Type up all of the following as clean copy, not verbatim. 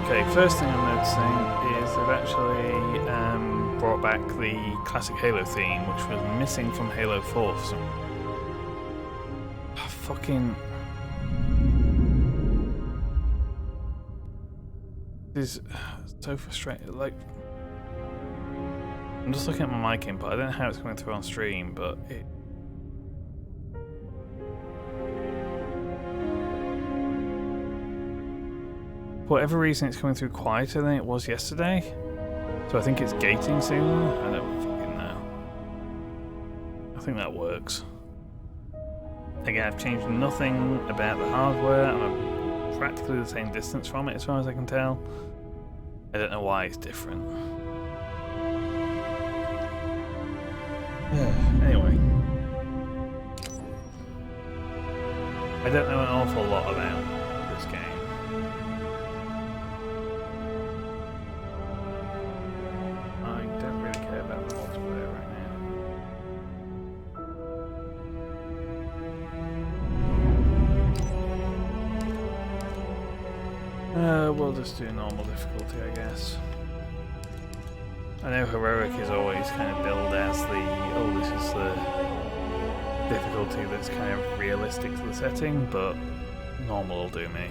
Okay, first thing I'm noticing is they've actually brought back the classic Halo theme, which was missing from Halo 4 for some... fucking... This is so frustrating. Like, I'm just looking at my mic input. I don't know how it's coming through on stream, but it... For whatever reason, it's coming through quieter than it was yesterday. So I think it's gating sooner. I don't fucking know. I think that works. Again, I've changed nothing about the hardware. I'm practically the same distance from it as far as I can tell. I don't know why it's different. Anyway. I don't know an awful lot about this game. I don't really care about the multiplayer right now. We'll just do normal difficulty, I guess. I know heroic is always kind of billed as the, this is the difficulty that's kind of realistic to the setting, but normal will do me.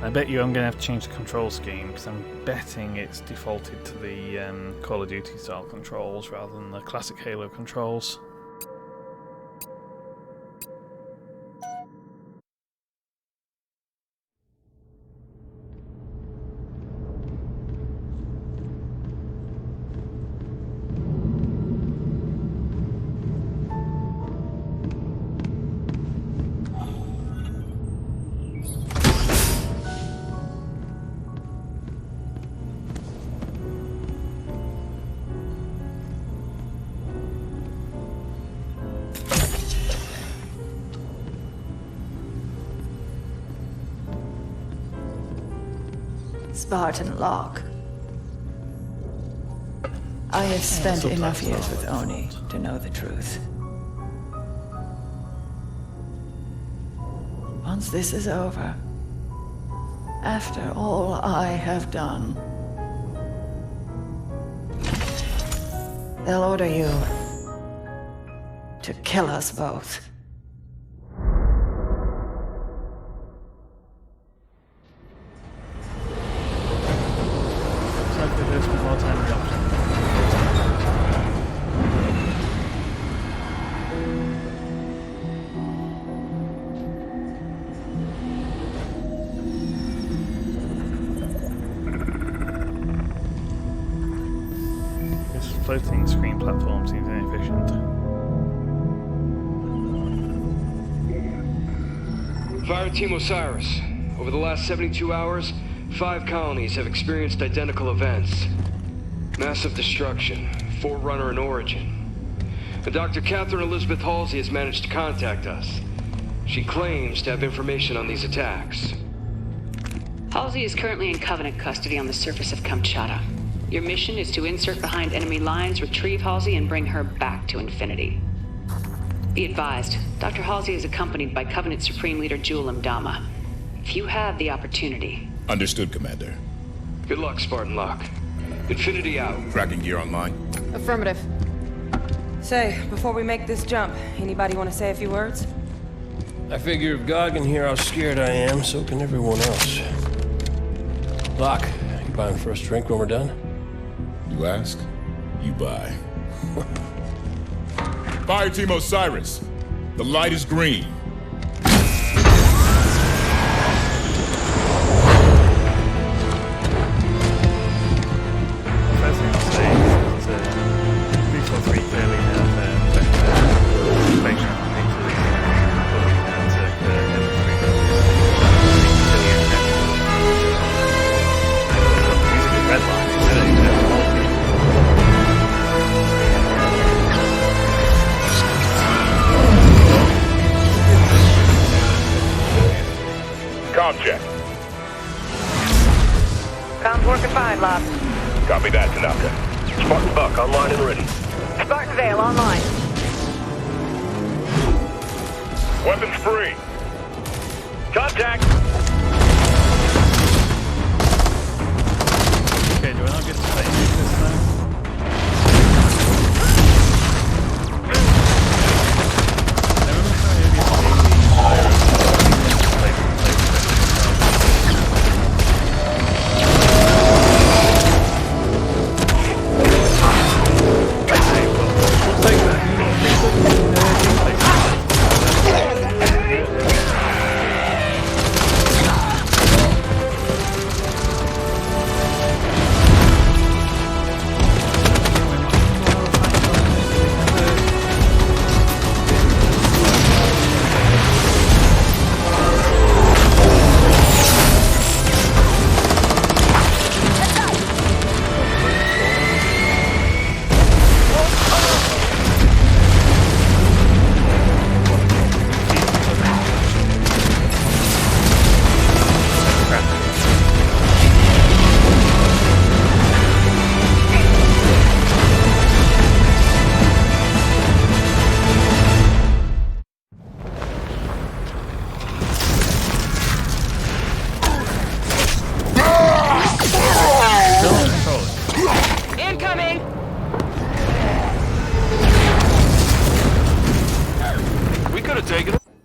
I bet you I'm going to have to change the control scheme, because I'm betting it's defaulted to the Call of Duty style controls rather than the classic Halo controls. Spartan Locke. I have spent enough years with Oni to know the truth. Once this is over, after all I have done, they'll order you to kill us both. Floating screen platform seems inefficient. Fire Team Osiris. Over the last 72 hours, 5 colonies have experienced identical events. Massive destruction, Forerunner and Origin. But Dr. Catherine Elizabeth Halsey has managed to contact us. She claims to have information on these attacks. Halsey is currently in Covenant custody on the surface of Kamchatka. Your mission is to insert behind enemy lines, retrieve Halsey, and bring her back to Infinity. Be advised, Dr. Halsey is accompanied by Covenant Supreme Leader Jul 'Mdama. If you have the opportunity... Understood, Commander. Good luck, Spartan Locke. Infinity out. Tracking gear online. Affirmative. Say, before we make this jump, anybody want to say a few words? I figure if God can hear how scared I am, so can everyone else. Locke, you buying first drink when we're done? You ask, you buy. Fire Team Osiris. The light is green. First thing I'll say is that 343 clearly have better information on these red line. Comm check. Comms working fine, Locke. Copy that, Tanaka. Spartan Buck online and ready. Spartan Vale online. Weapons free. Contact! Okay, do I not get to play this now?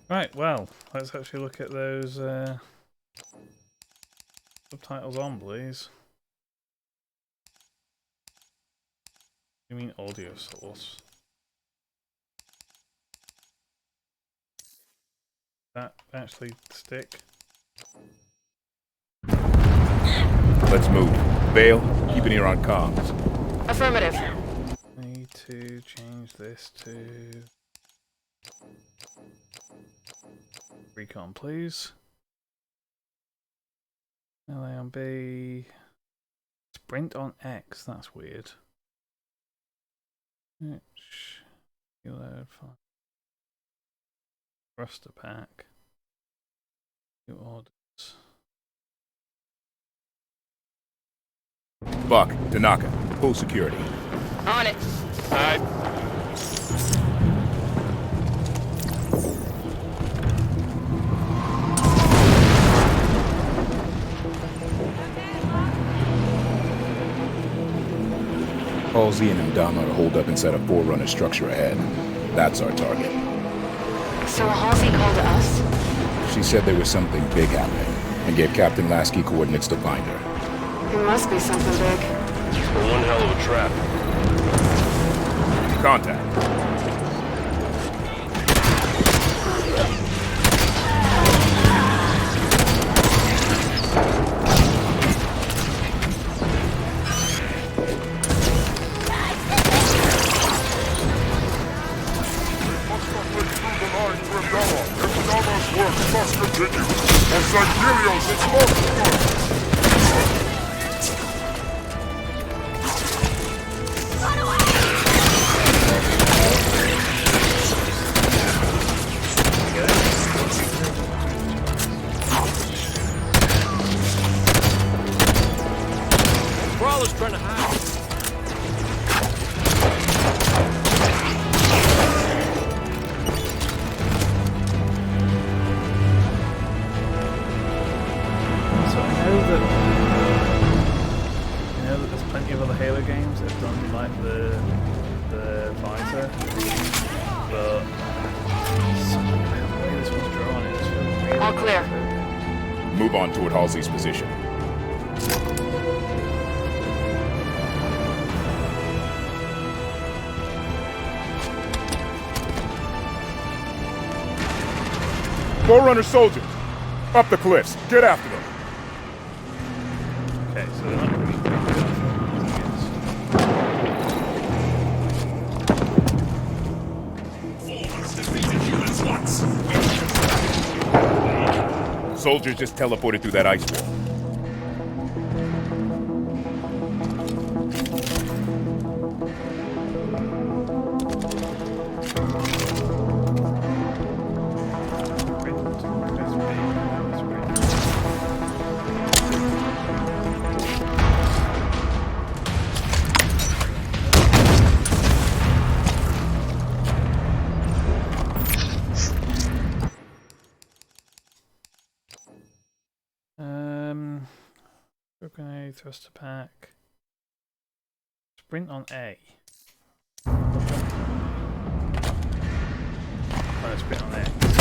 Right, well, let's actually look at those subtitles on, please. You mean audio source? That actually stick? Let's move. Vale, keep an ear on comms. Affirmative. Need to change this to recon, please. LA on B. Sprint on X. That's weird. Which reload fine. Thruster pack. New orders. Buck, Tanaka, full security. On it. Alright. Halsey and Ndama are holed up inside a Forerunner structure ahead. That's our target. So Halsey called us? She said there was something big happening, and gave Captain Lasky coordinates to find her. It must be something big. One hell of a trap. Contact. Crawler's trying to hide. So I know that there's plenty of other Halo games that have done like the fighter, but something about the way this was drawn, it just feels really All clear. Move on toward Halsey's position. Forerunner soldiers! Up the cliffs! Get after them! Okay, so they're not going to be Soldiers just teleported through that ice wall. us to pack. Sprint on A. Oh, sprint on X.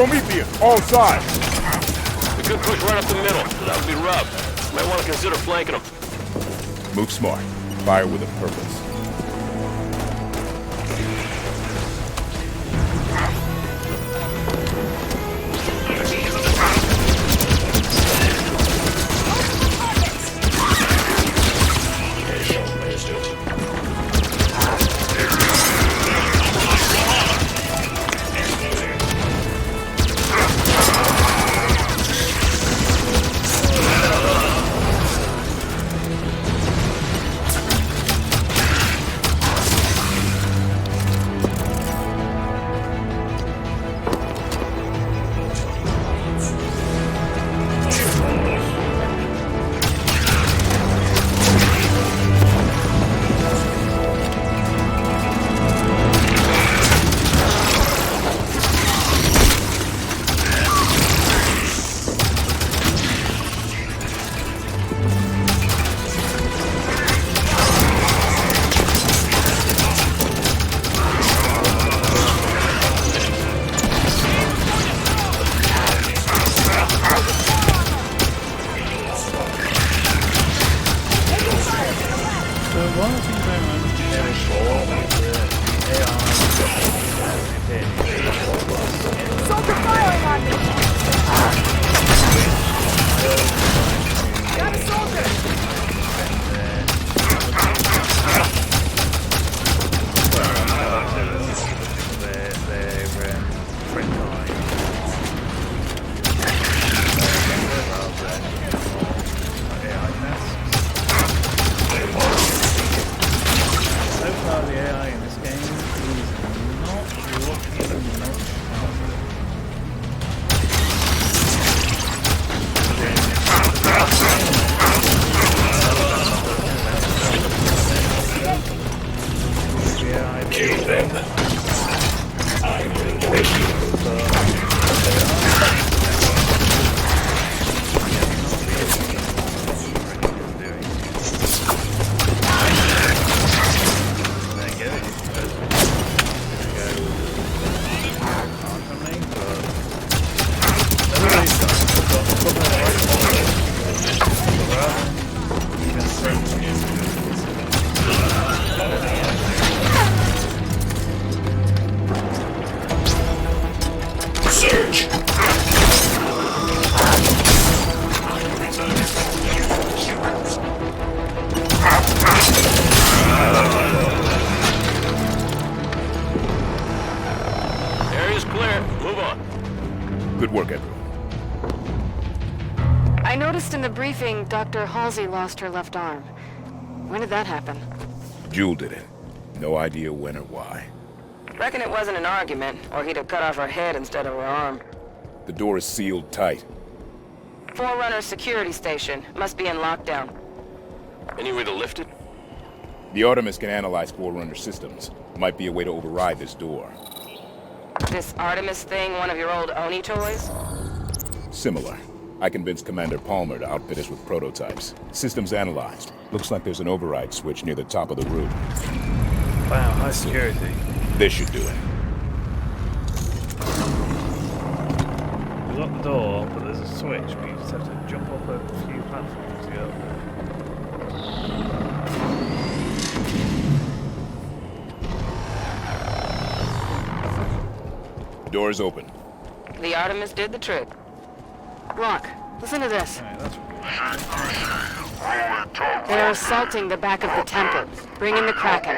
Prometheus, all sides. We could push right up the middle, but that would be rough. Might want to consider flanking them. Move smart. Fire with a purpose. Dr. Halsey lost her left arm. When did that happen? Jewel did it. No idea when or why. Reckon it wasn't an argument, or he'd have cut off her head instead of her arm. The door is sealed tight. Forerunner security station. Must be in lockdown. Any way to lift it? The Artemis can analyze Forerunner systems. Might be a way to override this door. This Artemis thing one of your old Oni toys? Similar. I convinced Commander Palmer to outfit us with prototypes. Systems analyzed. Looks like there's an override switch near the top of the roof. Wow, high security. This should do it. You lock the door, but there's a switch, but you just have to jump up a few platforms to get up there. Door's open. The Artemis did the trick. Rock, listen to this. Right, that's They're assaulting the back of the temple. Bring in the Kraken.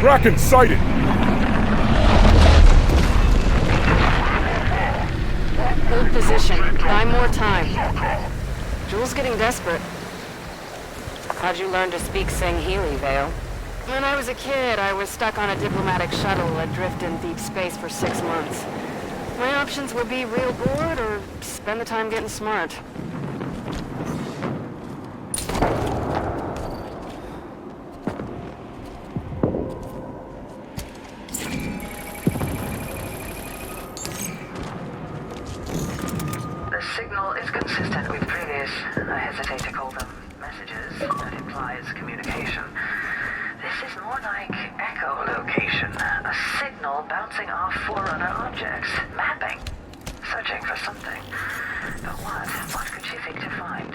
Kraken sighted! Hold position. Buy more time. Jewel's getting desperate. How'd you learn to speak Sangheili, Vale? When I was a kid, I was stuck on a diplomatic shuttle adrift in deep space for 6 months. My options would be real bored or spend the time getting smart. The signal is consistent with previous, I hesitate to call them messages, that implies communication. This is more like echolocation, a signal bouncing off Forerunner objects, mapping, searching for something. But what? What could she think to find?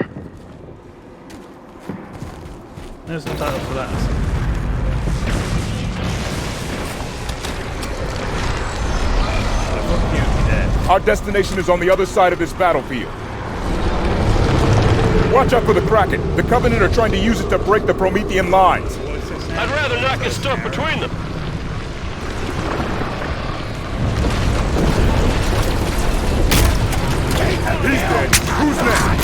There's the title for that. Our destination is on the other side of this battlefield. Watch out for the Kraken. The Covenant are trying to use it to break the Promethean lines. I'd rather not get stuck between them. He's dead. Who's next?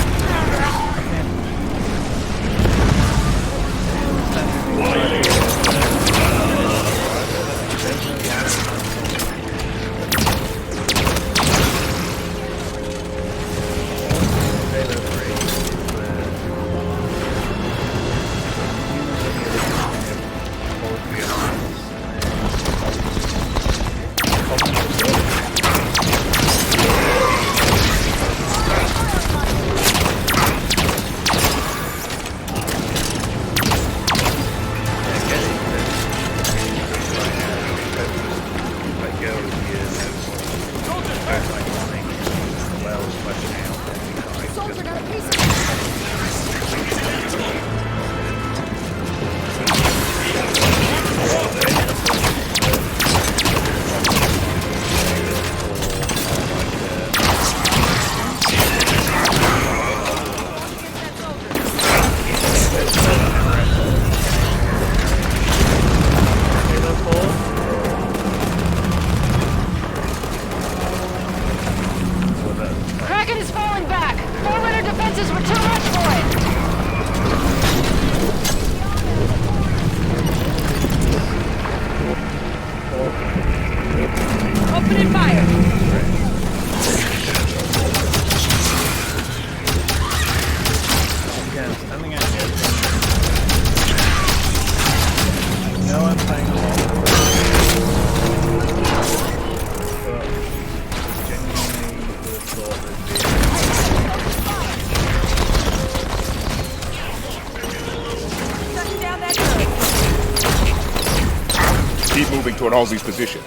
Kraken is falling back! Forerunner defenses were too much for it! Opening fire! Again, standing at you. No, I'm playing along. Keep moving toward Halsey's position.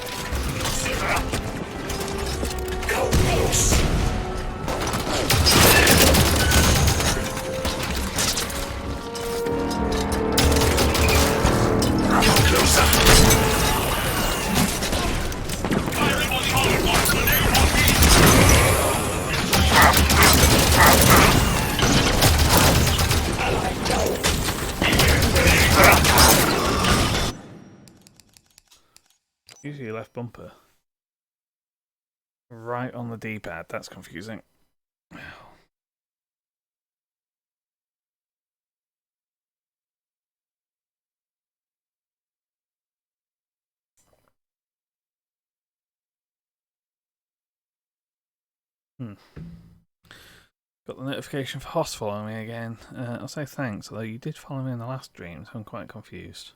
Usually left bumper. Right on the D-pad, that's confusing. Got the notification for Hoss following me again. I'll say thanks, although you did follow me in the last stream, so I'm quite confused.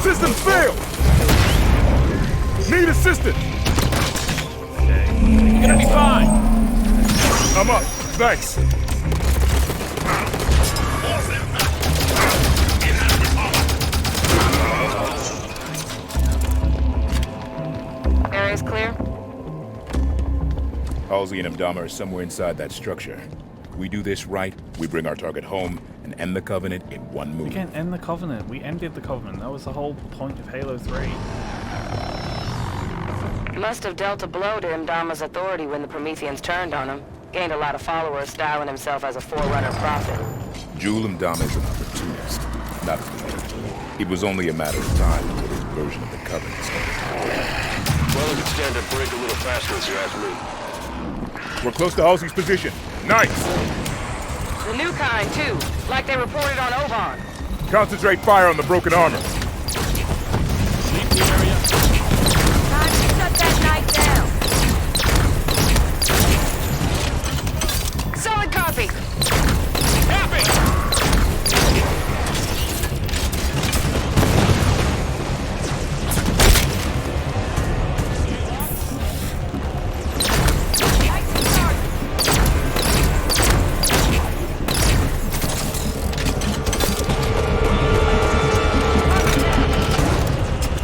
Systems failed! Need assistance! Okay. You're gonna be fine. I'm up. Thanks. Area's clear? Halsey and Mdama are somewhere inside that structure. If we do this right, we bring our target home and end the Covenant in one move. We can't end the Covenant. We ended the Covenant. That was the whole point of Halo 3. Must have dealt a blow to Mdama's authority when the Prometheans turned on him. Gained a lot of followers, styling himself as a Forerunner prophet. Jul Mdama is an opportunist, not a leader. It was only a matter of time before his version of the Covenant stuff. Well, as it stand to break a little faster, if you ask me. We're close to Halsey's position. Nice! The new kind, too. Like they reported on Oban. Concentrate fire on the broken armor. Leave the area. Time to shut that night down. Solid copy. Happy!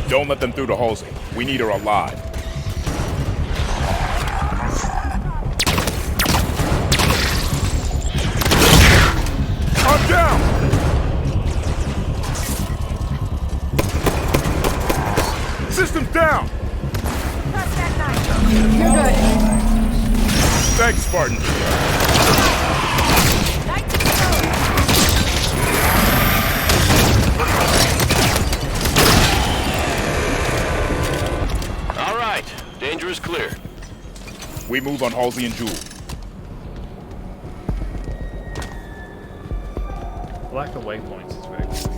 Don't let them through to Halsey. We need her alive. I'm down! System's down! You're good. Thanks, Spartan. All right. Danger is clear. We move on Halsey and Jewel. Lack of waypoints is very confusing.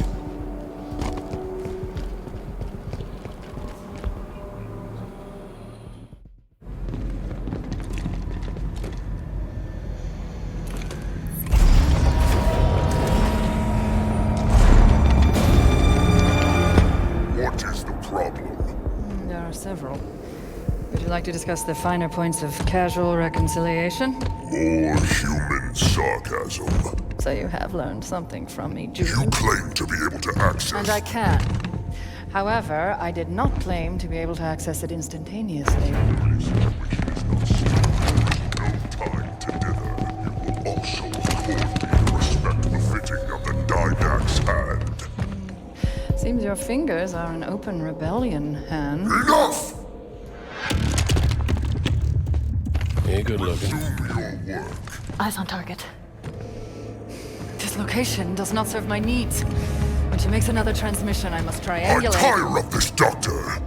What is the problem? There are several. Would you like to discuss the finer points of casual reconciliation? More human sarcasm. So you have learned something from me, Jude. You claim to be able to access... And I can. However, I did not claim to be able to access it instantaneously. No time to dither. You will also accord me respect befitting of the Dynac's hand. Seems your fingers are an open rebellion, Han. Enough! Yeah, good looking. Do your work. Eyes on target. This location does not serve my needs. When she makes another transmission, I must triangulate. I tire of this, Doctor!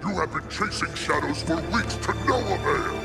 You have been chasing shadows for weeks to no avail!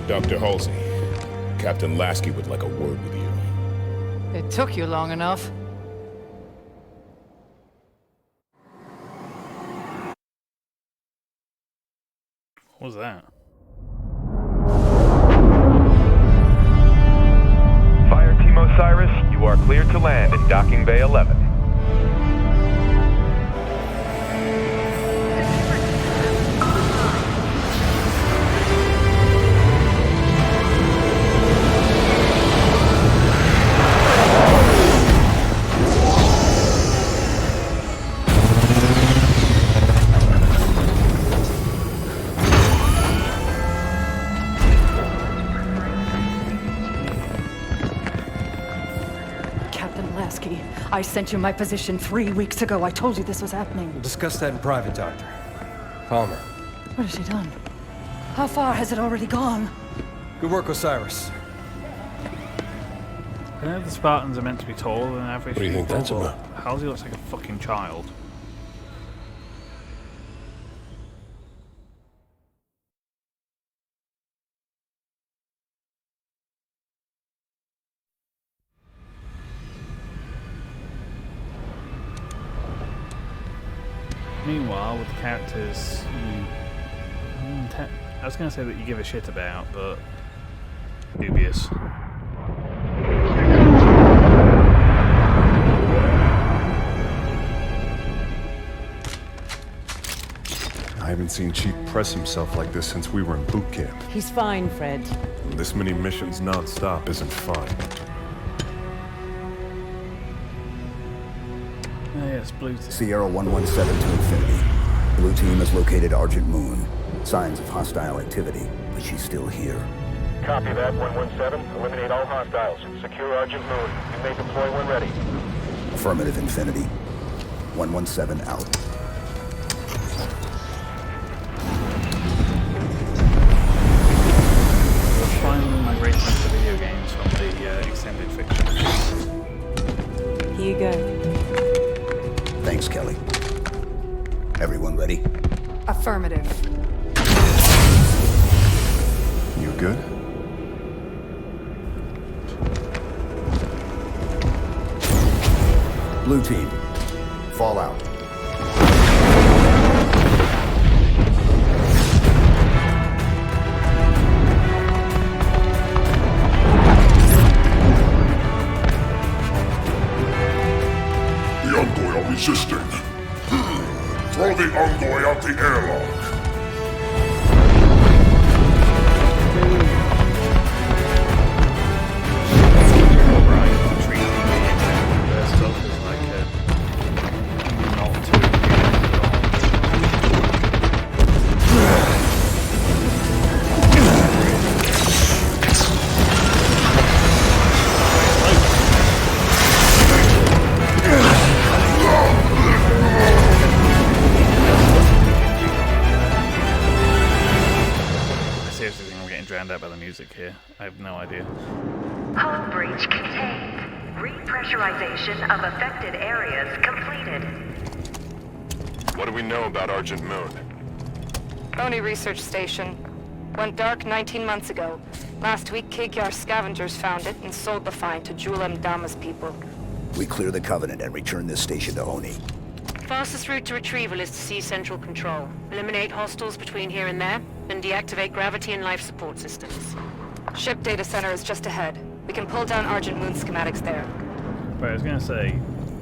Dr. Halsey, Captain Lasky would like a word with you. It took you long enough. What was that? Fire Team Osiris, you are cleared to land in Docking Bay 11. I sent you my position 3 weeks ago. I told you this was happening. We'll discuss that in private, Doctor. Palmer. What has she done? How far has it already gone? Good work, Osiris. I know the Spartans are meant to be taller than average. What do you think that's about? Halsey looks like a fucking child. Meanwhile, with the characters I was going to say that you give a shit about, but dubious. I haven't seen Chief press himself like this since we were in boot camp. He's fine, Fred. This many missions non-stop isn't fun. Yes, Blue Team. Sierra 117 to Infinity. Blue Team has located Argent Moon. Signs of hostile activity, but she's still here. Copy that, 117. Eliminate all hostiles. Secure Argent Moon. You may deploy when ready. Affirmative, Infinity. 117 out. We're finally migrating to video games from the extended fiction. Here you go. Thanks, Kelly. Everyone ready? Affirmative. You good? Blue Team, fall out. The Envoy are resisting. Throw the Envoy out the airlock. Here. I have no idea. Hull breach contained. Repressurization of affected areas completed. What do we know about Argent Moon? Oni research station. Went dark 19 months ago. Last week, Kigyar scavengers found it and sold the find to Julem Dama's people. We clear the Covenant and return this station to Oni. Fastest route to retrieval is to seize central control. Eliminate hostiles between here and there, and deactivate gravity and life support systems. Ship data center is just ahead. We can pull down Argent Moon schematics there. Right, I was going to say,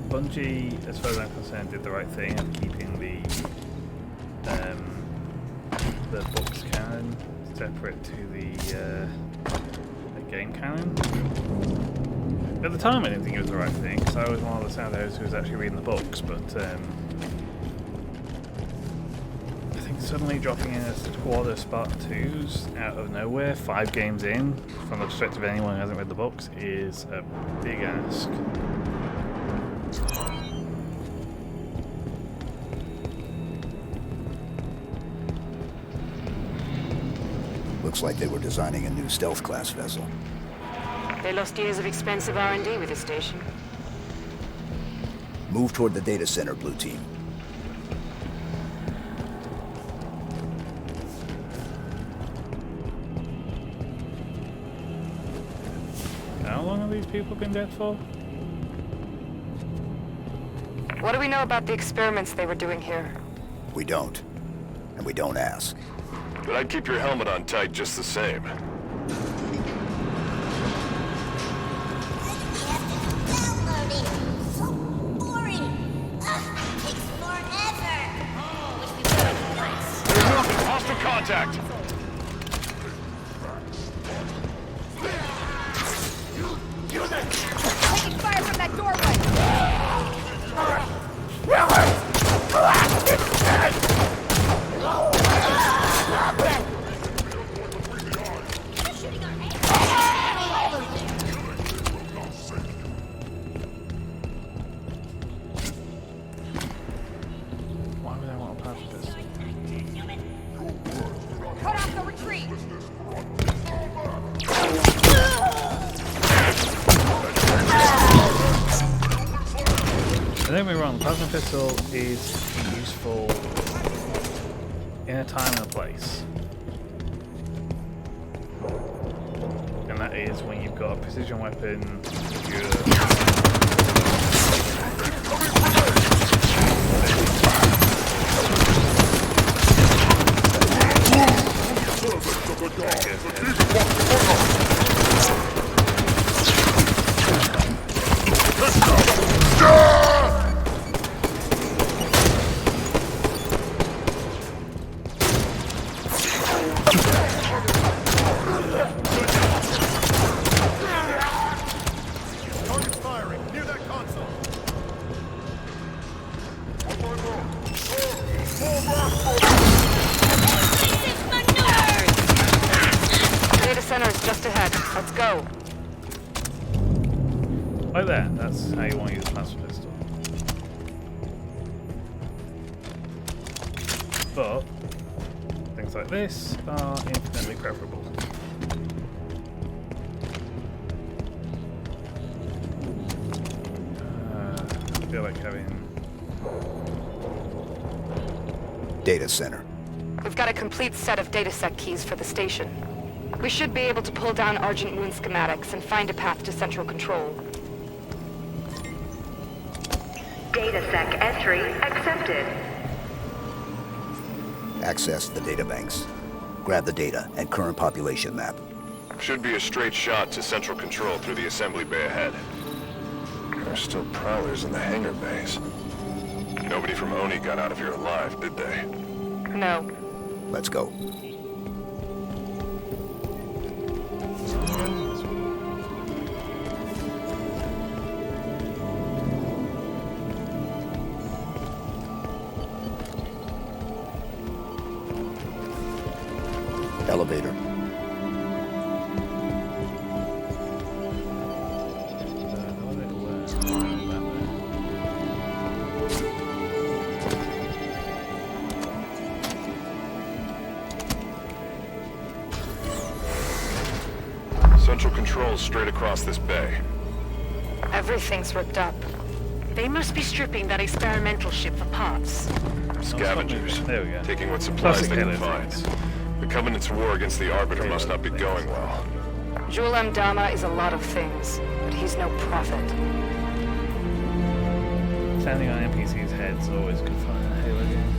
Bungie, as far as I'm concerned, did the right thing of keeping the books canon separate to the game canon. At the time, I didn't think it was the right thing, because I was one of the Soundhouse who was actually reading the books, but I think suddenly dropping in a squad of Spartan 2s out of nowhere, 5 games in, from the perspective of anyone who hasn't read the books, is a big ask. Looks like they were designing a new stealth class vessel. They lost years of expensive R&D with this station. Move toward the data center, Blue Team. How long have these people been dead for? What do we know about the experiments they were doing here? We don't. And we don't ask. But I'd keep your helmet on tight just the same. Hostile contact! Taking fire from that doorway! Why would I want to pass this? Cut off the retreat! Don't get me wrong, the plasma pistol is useful in a time and a place. And that is when you've got a precision weapon, go. Like that. That's how you want to use a plasma pistol. But things like this are infinitely preferable. I feel like having Data center. We've got a complete set of datasec keys for the station. We should be able to pull down Argent Moon schematics and find a path to central control. Datasec entry accepted. Access the databanks. Grab the data and current population map. Should be a straight shot to central control through the assembly bay ahead. There's still prowlers in the hangar bays. Nobody from Oni got out of here alive, did they? No. Let's go. Elevator. Central control's straight across this bay. Everything's ripped up. They must be stripping that experimental ship for parts. Scavengers. There we go. Taking what supplies Classic they can Halo find. things. The Covenant's war against the Arbiter must not be going well. Jul Dama is a lot of things, but he's no prophet. Standing on NPC's heads is always good fun in a Halo game.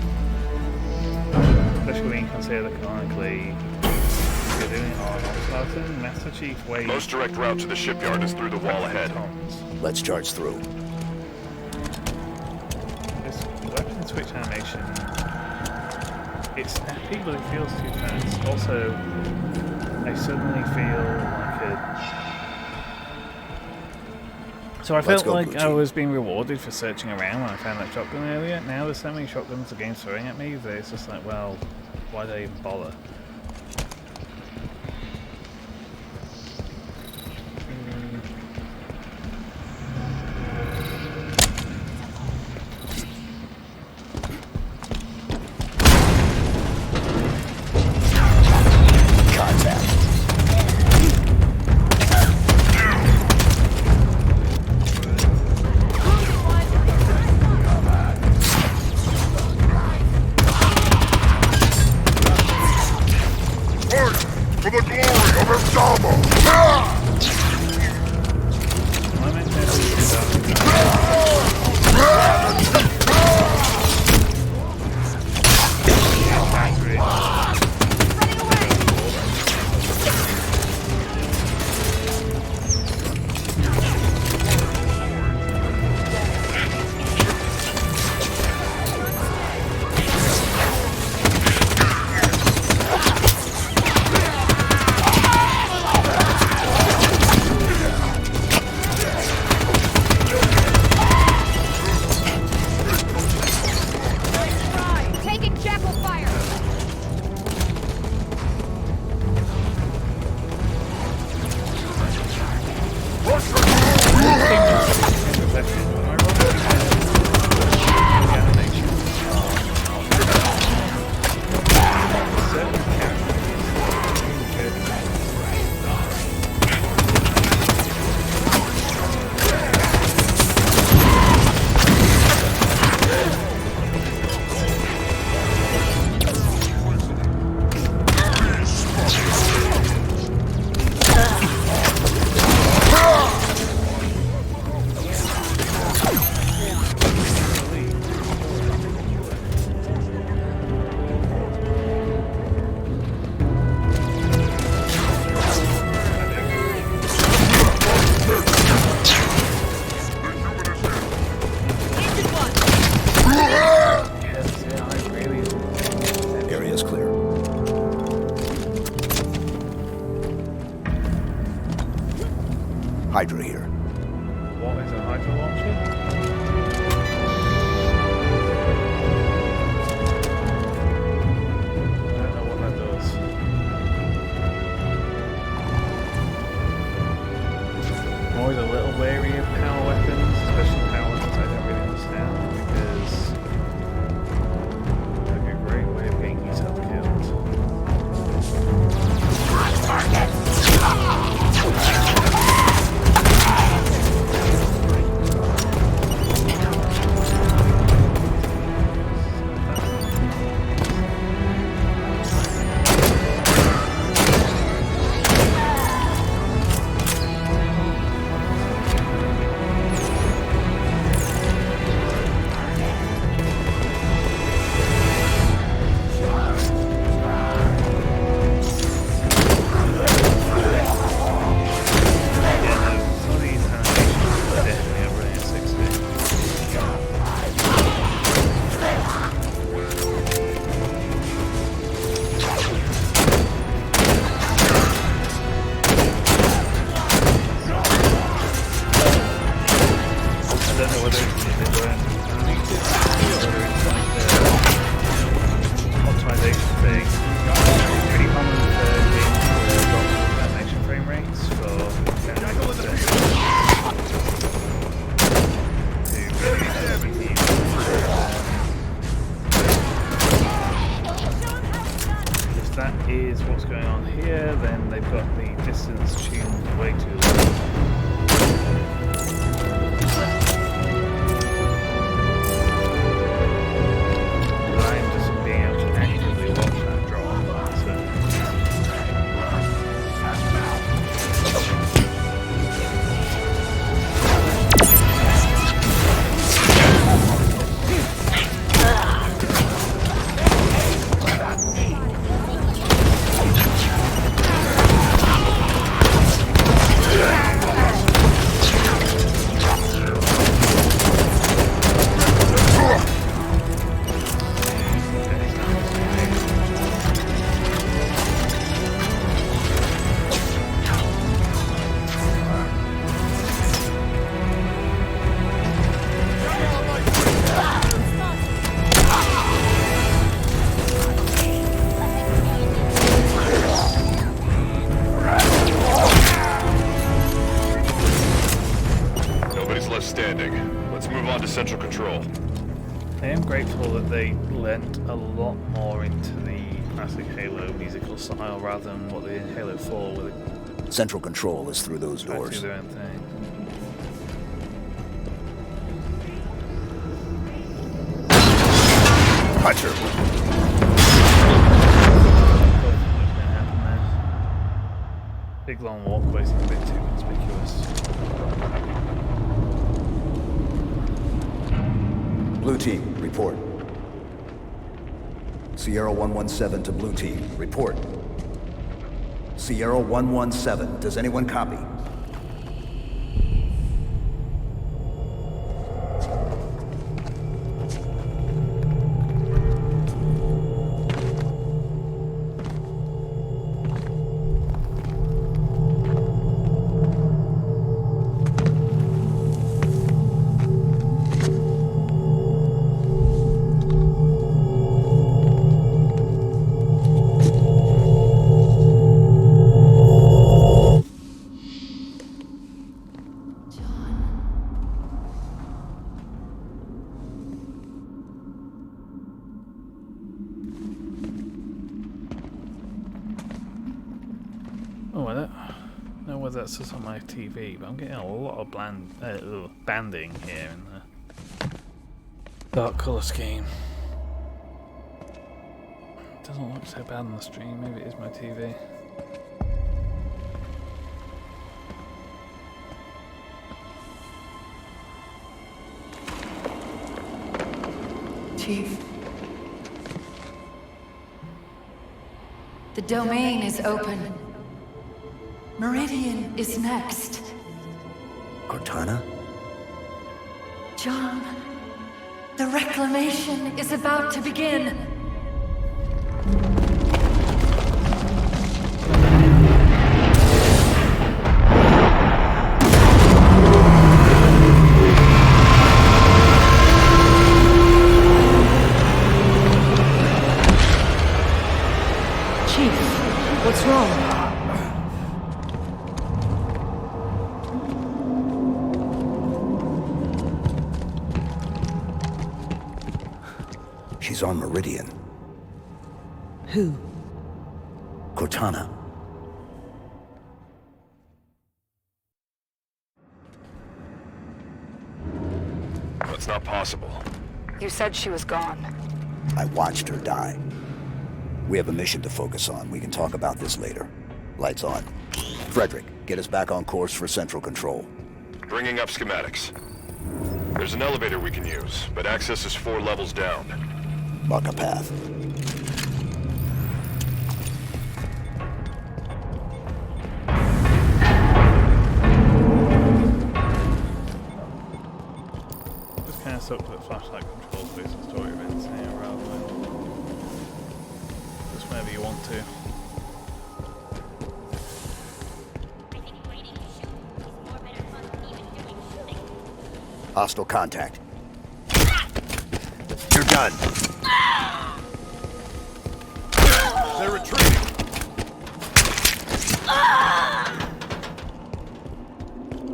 Especially when you consider that canonically you're doing it on Spartan, Master Chief weighs Most direct route to the shipyard is through the wall ahead. tons. Let's charge through. This weapon switch animation, it's snappy but it feels too fast. Also, I suddenly feel like So I felt like I was being rewarded for searching around when I found that shotgun earlier. Now there's so many shotguns the game's throwing at me that it's just like, well, why did I even bother? For the glory of Erdama! Area's clear. Hydra here. What is a Hydra launcher? I don't know what that does. that is what's going on here, then they've got the distance tuned way too low. I'm just being able to actively watch that drop. Central Control. I am grateful that they lent a lot more into the classic Halo musical style rather than what they did in Halo 4 with it. Central Control is through those doors. Do their own thing. Puncher! Big long walkways are a bit too conspicuous. Blue Team, report. Sierra 117 to Blue Team, report. Sierra 117, does anyone copy? That says on my TV, but I'm getting a lot of banding here in the dark colour scheme. It doesn't look so bad on the stream, maybe it is my TV. Chief. The domain is open. Meridian is next. Cortana? John, the reclamation is about to begin. Chief, what's wrong? She's on Meridian. Who? Cortana. That's not possible. You said she was gone. I watched her die. We have a mission to focus on. We can talk about this later. Lights on. Frederick, get us back on course for Central Control. Bringing up schematics. There's an elevator we can use, but access is 4 levels down. Mark a path. Just kind of sucked that flashlight controls based on story events here rather than just whenever you want to. Hostile contact. You're done. They're retreating.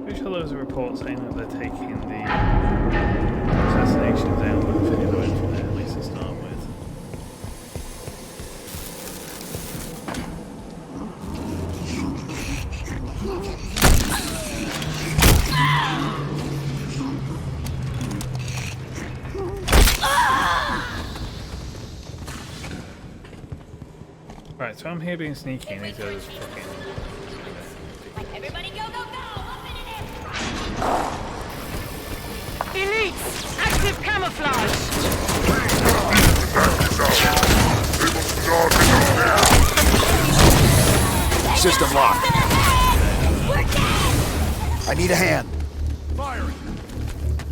Pretty sure there was a report saying that they're taking the assassination down with Halo Infinite, at least to start with. Right, so I'm here being sneaky and these guys fucking... Everybody go, go, go! Elites! Active camouflage! System locked. I need a hand. Firing.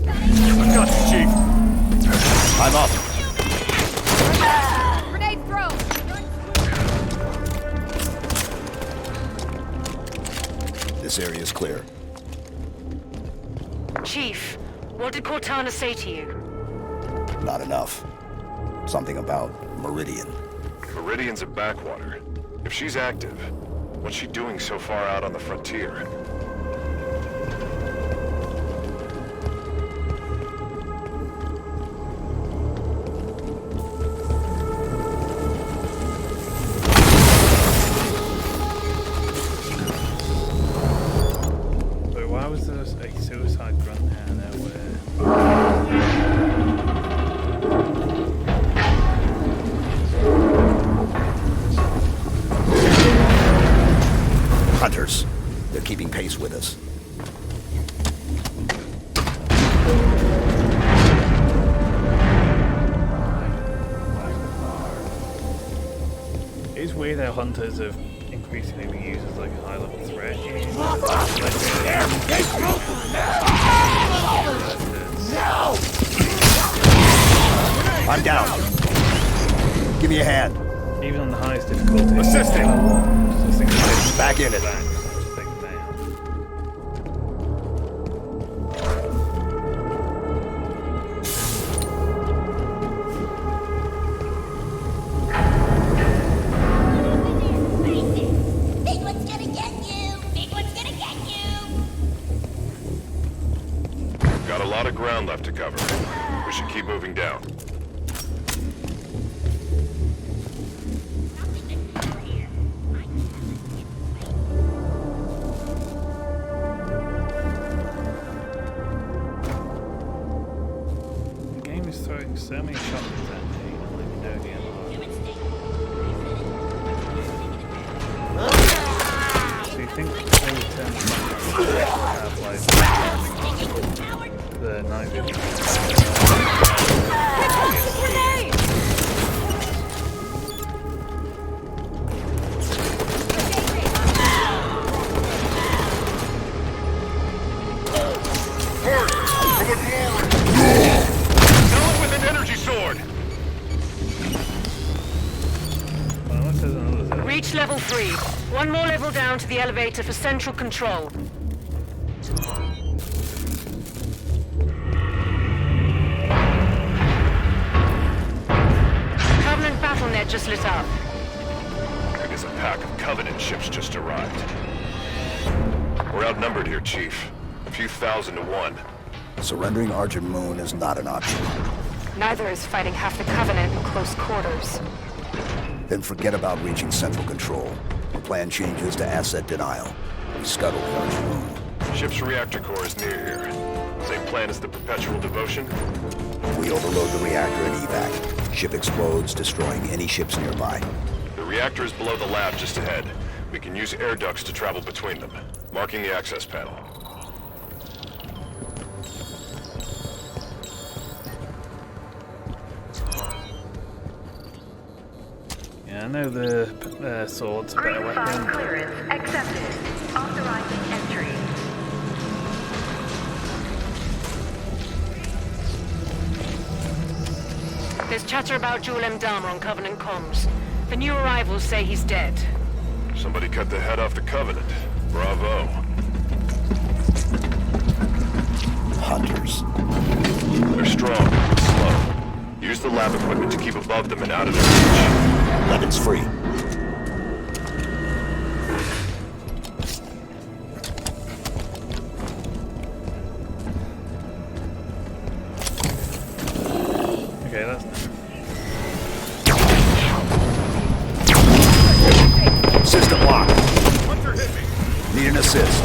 I got you, Chief. I'm up. Grenade throw! This area is clear. Chief, what did Cortana say to you? Not enough. Something about Meridian. Meridian's a backwater. If she's active, what's she doing so far out on the frontier? So why was there a suicide grunt there nowhere? Hunters. They're keeping pace with us. It's weird how hunters have increasingly been used as like a high level threat. I'm down. Give me a hand. Even on the highest difficulty. Assisting. Back in it. Big one's gonna get you! Big one's gonna get you! Got a lot of ground left to cover. We should keep moving down. The game is throwing so many shots at me, I don't even know the end. Do you think they would turn the night vision? Someone with an energy sword! Reach level 3. One more level down to the elevator for central control. Covenant BattleNet just lit up. I guess a pack of Covenant ships just arrived. We're outnumbered here, Chief. A few thousand to one. Surrendering Argent Moon is not an option. Neither is fighting half the Covenant in close quarters. Then forget about reaching central control. The plan changes to asset denial. We scuttle the Argent Moon. Ship's reactor core is near here. Same plan as the Perpetual Devotion? We overload the reactor and evac. Ship explodes, destroying any ships nearby. The reactor is below the lab just ahead. We can use air ducts to travel between them. Marking the access panel. Yeah, I know the sword's a better Green file weapon. clearance accepted. Authorizing entry. There's chatter about Jul 'Mdama on Covenant comms. The new arrivals say he's dead. Somebody cut the head off the Covenant. Bravo. Hunters. They're strong, slow. Use the lab equipment to keep above them and out of their reach. Weapons free. Okay, that's System locked. Need an assist.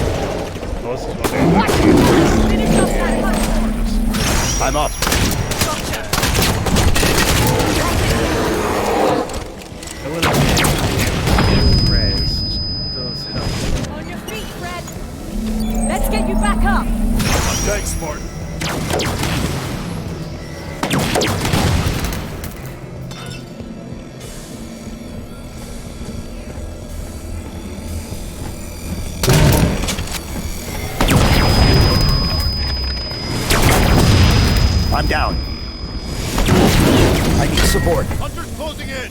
I'm up. I'm down. I need support. Hunter's closing in.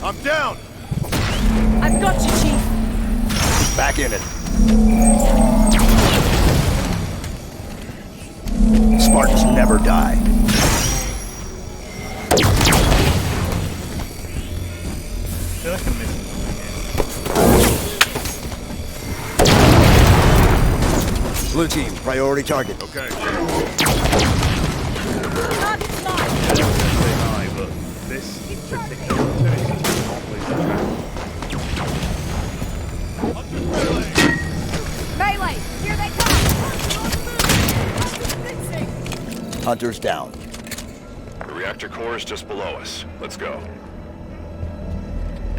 I'm down. I've got you, Chief. Back in it. Spartans never die. I feel like I'm missing something here. Blue team, priority target. Okay. Target's mine. I don't want to say high, but this particular finish is not really Melee! Here they come! Hunter's down. The reactor core is just below us. Let's go.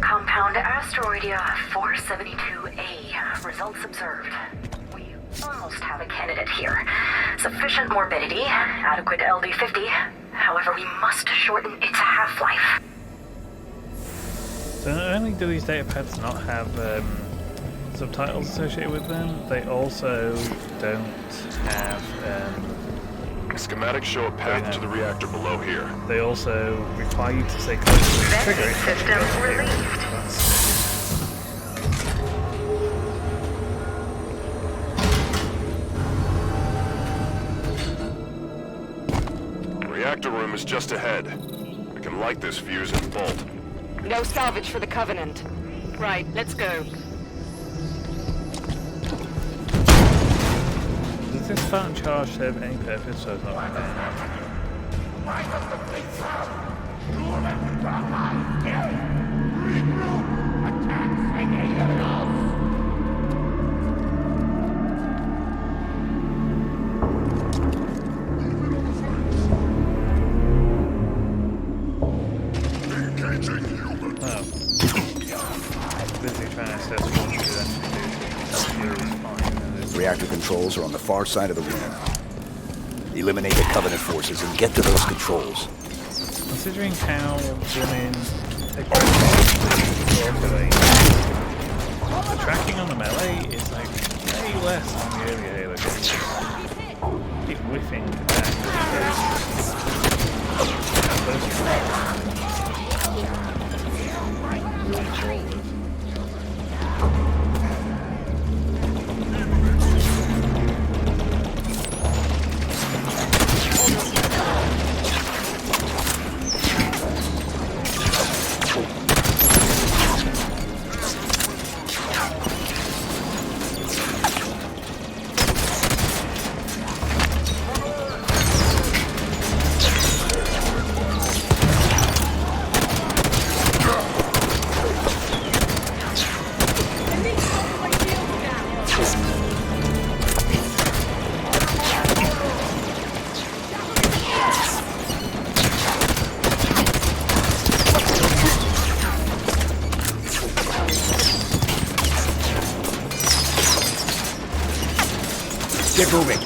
Compound Asteroidia 472A. Results observed. We almost have a candidate here. Sufficient morbidity, adequate LD50. However, we must shorten its half-life. So not only do these data pads not have subtitles associated with them, they also don't have schematics show a path to the reactor below here. They also require you to stay close to the trigger. System released. Reactor room is just ahead. We can light this fuse and bolt. No salvage for the Covenant. Right, let's go. Does this Spartan charge serve any purpose, so it's not Reactor controls are on the far side of the room. Eliminate the Covenant forces and get to those controls. Considering how women the tracking on the melee is like way less than the earlier Halo games. Keep whiffing back. Get moving.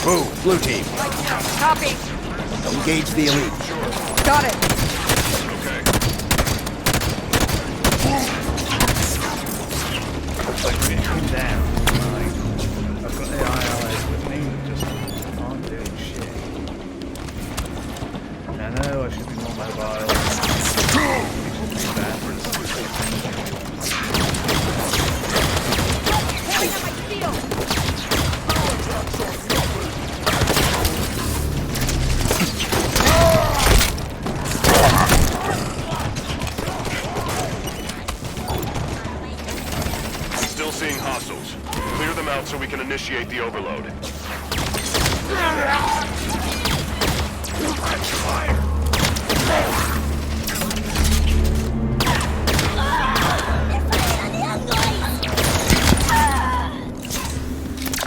Move, blue team. Copy. Engage the elite. Got it. Looks like we're getting down. I've got AI allies with me that just aren't doing shit. I know I should be more mobile. Still seeing hostiles. Clear them out so we can initiate the overload.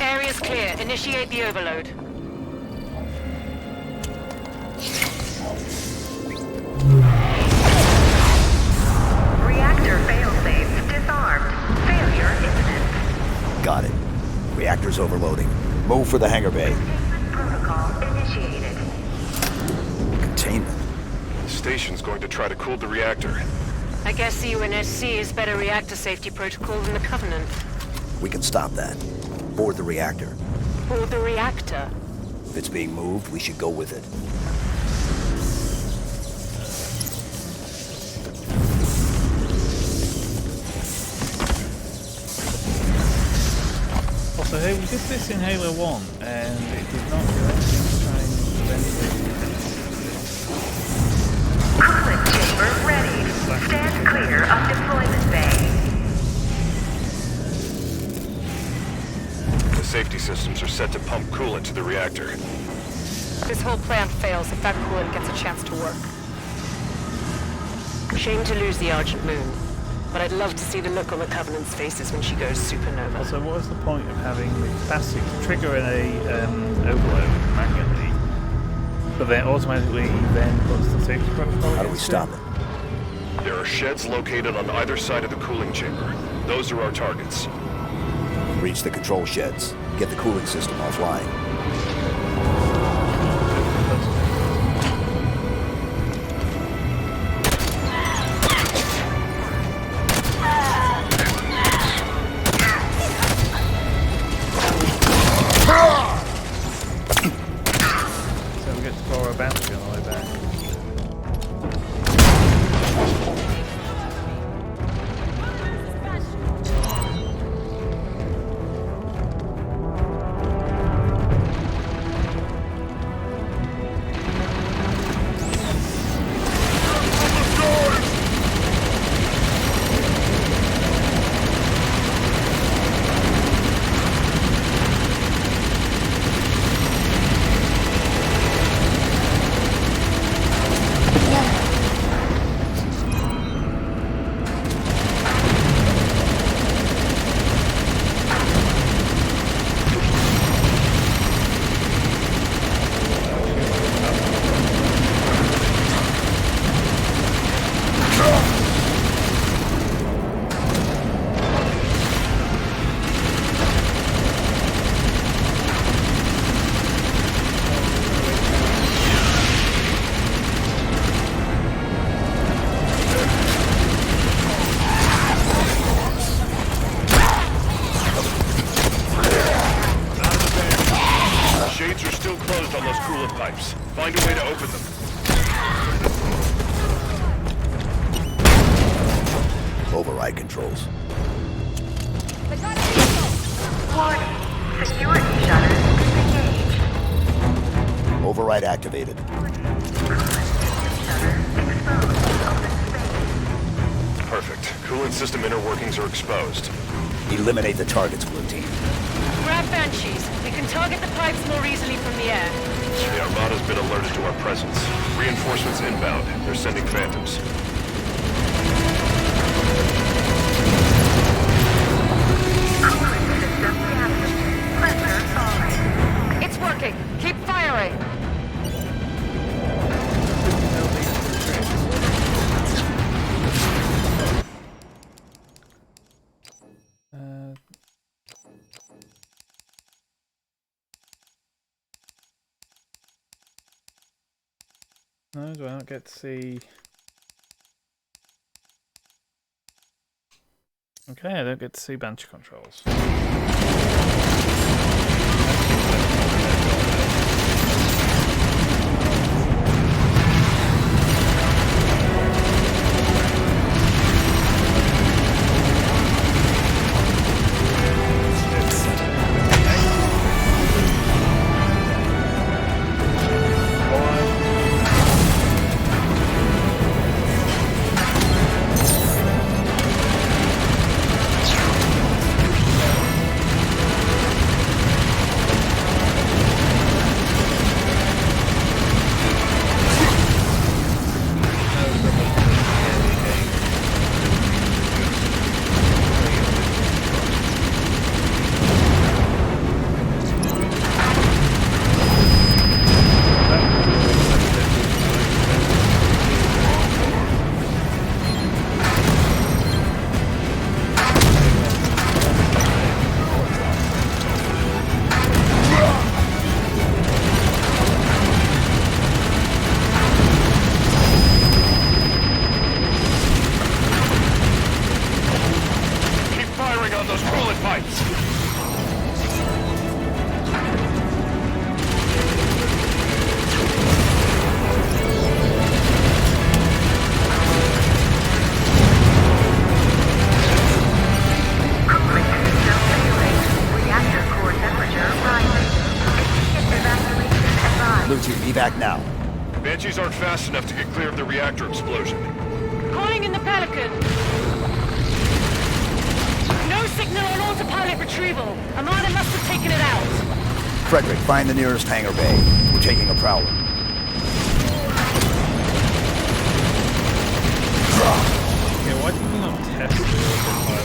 Area's clear. Initiate the overload. Reactor failsafe disarmed. Failure imminent. Got it. Reactor's overloading. Move for the hangar bay. Protocol initiated. Containment. The station's going to try to cool the reactor. I guess the UNSC is better reactor safety protocol than the Covenant. We can stop that. Board the reactor. Aboard the reactor. If it's being moved, we should go with it. Also, hey, we did this in Halo 1, and it did not do anything to try and prevent it. Cooling chamber ready. Stand clear of deployment bay. The safety systems are set to pump coolant to the reactor. This whole plan fails if that coolant gets a chance to work. Shame to lose the Argent Moon, but I'd love to see the look on the Covenant's faces when she goes supernova. Also, what was the point of having the capacity to trigger a overload manually, but then automatically then puts the safety protocol? How do we stop it? There are sheds located on either side of the cooling chamber. Those are our targets. Reach the control sheds. Get the cooling system offline. So we get to borrow a bounty on the way back. Find a way to open them. Override controls. Warning. Security shutters disengaged. Override activated. Perfect. Coolant system inner workings are exposed. Eliminate the targets, Blue Team. Grab Banshees. We can target the pipes more easily from the air. The Armada's been alerted to our presence. Reinforcements inbound. They're sending Phantoms. It's working. Keep firing. No, do I not get to see? Okay, I don't get to see Banshee controls. HCs aren't fast enough to get clear of the reactor explosion. Calling in the Pelican. No signal on autopilot retrieval. Armada must have taken it out. Frederick, find the nearest hangar bay. We're taking a prowler. Okay, why did we not test the autopilot?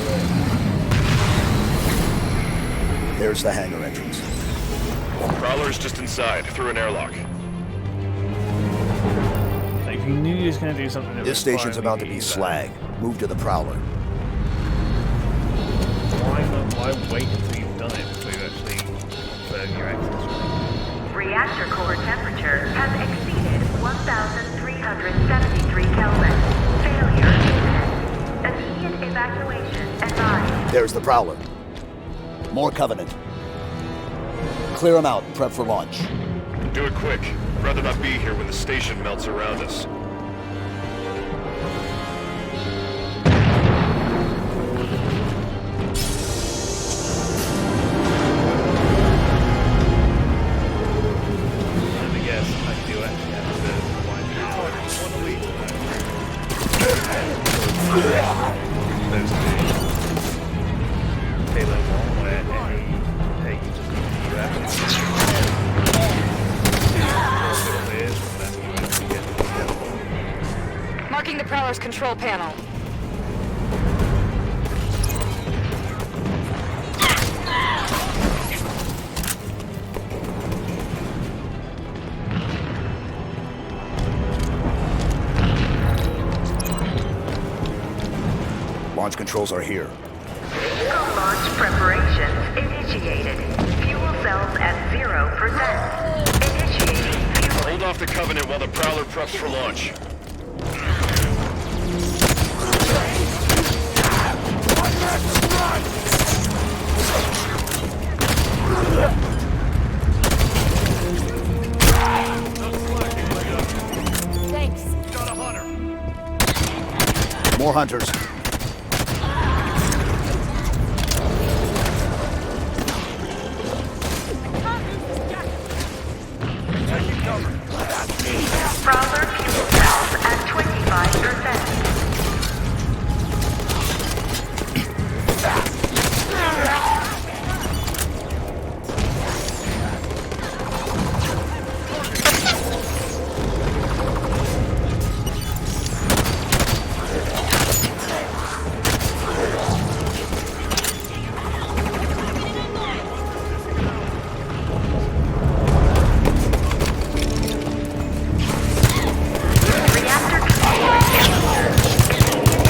There's the hangar entrance. Prowler's just inside, through an airlock. Like, if you knew he was going to do something that This station's about to be slag. Move to the prowler. Why wait until you've done it before you actually confirm your access? Reactor core temperature has exceeded 1,373 Kelvin. Failure imminent. Immediate evacuation advised. There's the prowler. More Covenant. Clear them out and prep for launch. Do it quick. I'd rather not be here when the station melts around us. Let me guess, I do actually have to wind those two. Halo 1 where any you Marking the Prowler's control panel. Launch controls are here. Vehicle launch preparations initiated. Fuel cells at 0%. Initiating fuel. Hold off the Covenant while the Prowler preps for launch. Thanks. Got a hunter. More hunters. Prowler fuel cells at 25%.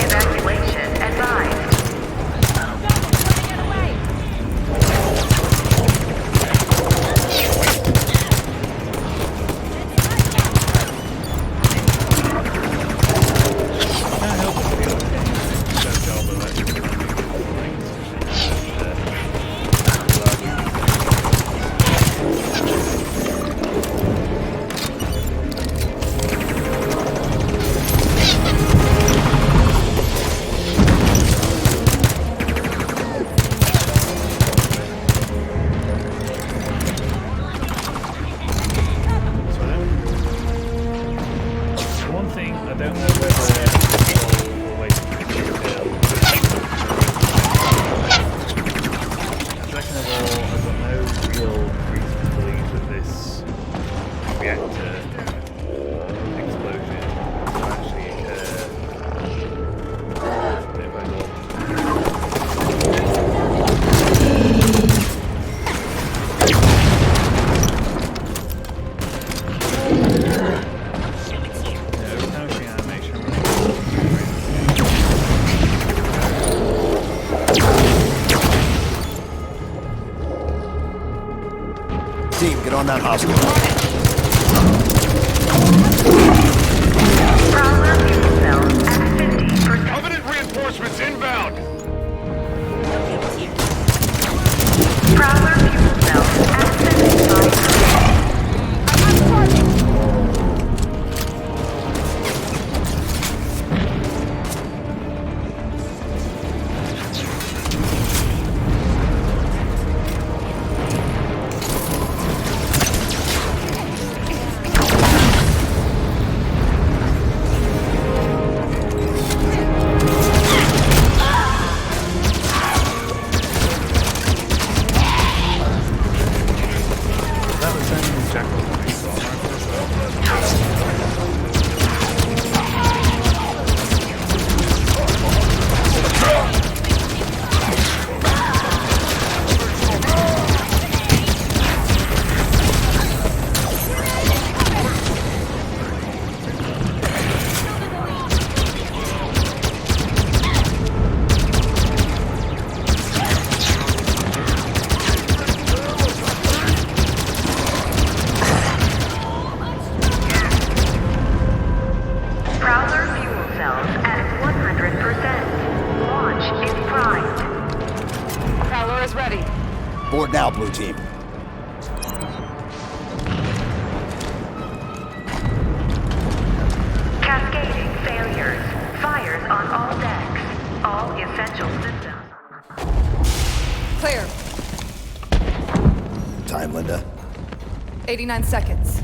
Evacuation advised. One thing, I don't know whether we'll wait for the detail. Second of all, I've got no real reason to believe that this reactor explosion will actually occur. If I go Team, get on that hostile. Prowler fuel cells at 50%. Covenant reinforcements inbound! Prowler fuel cells at 75%. out, blue team. Cascading failures. Fires on all decks. All essential systems. Clear. Time, Linda. 89 seconds.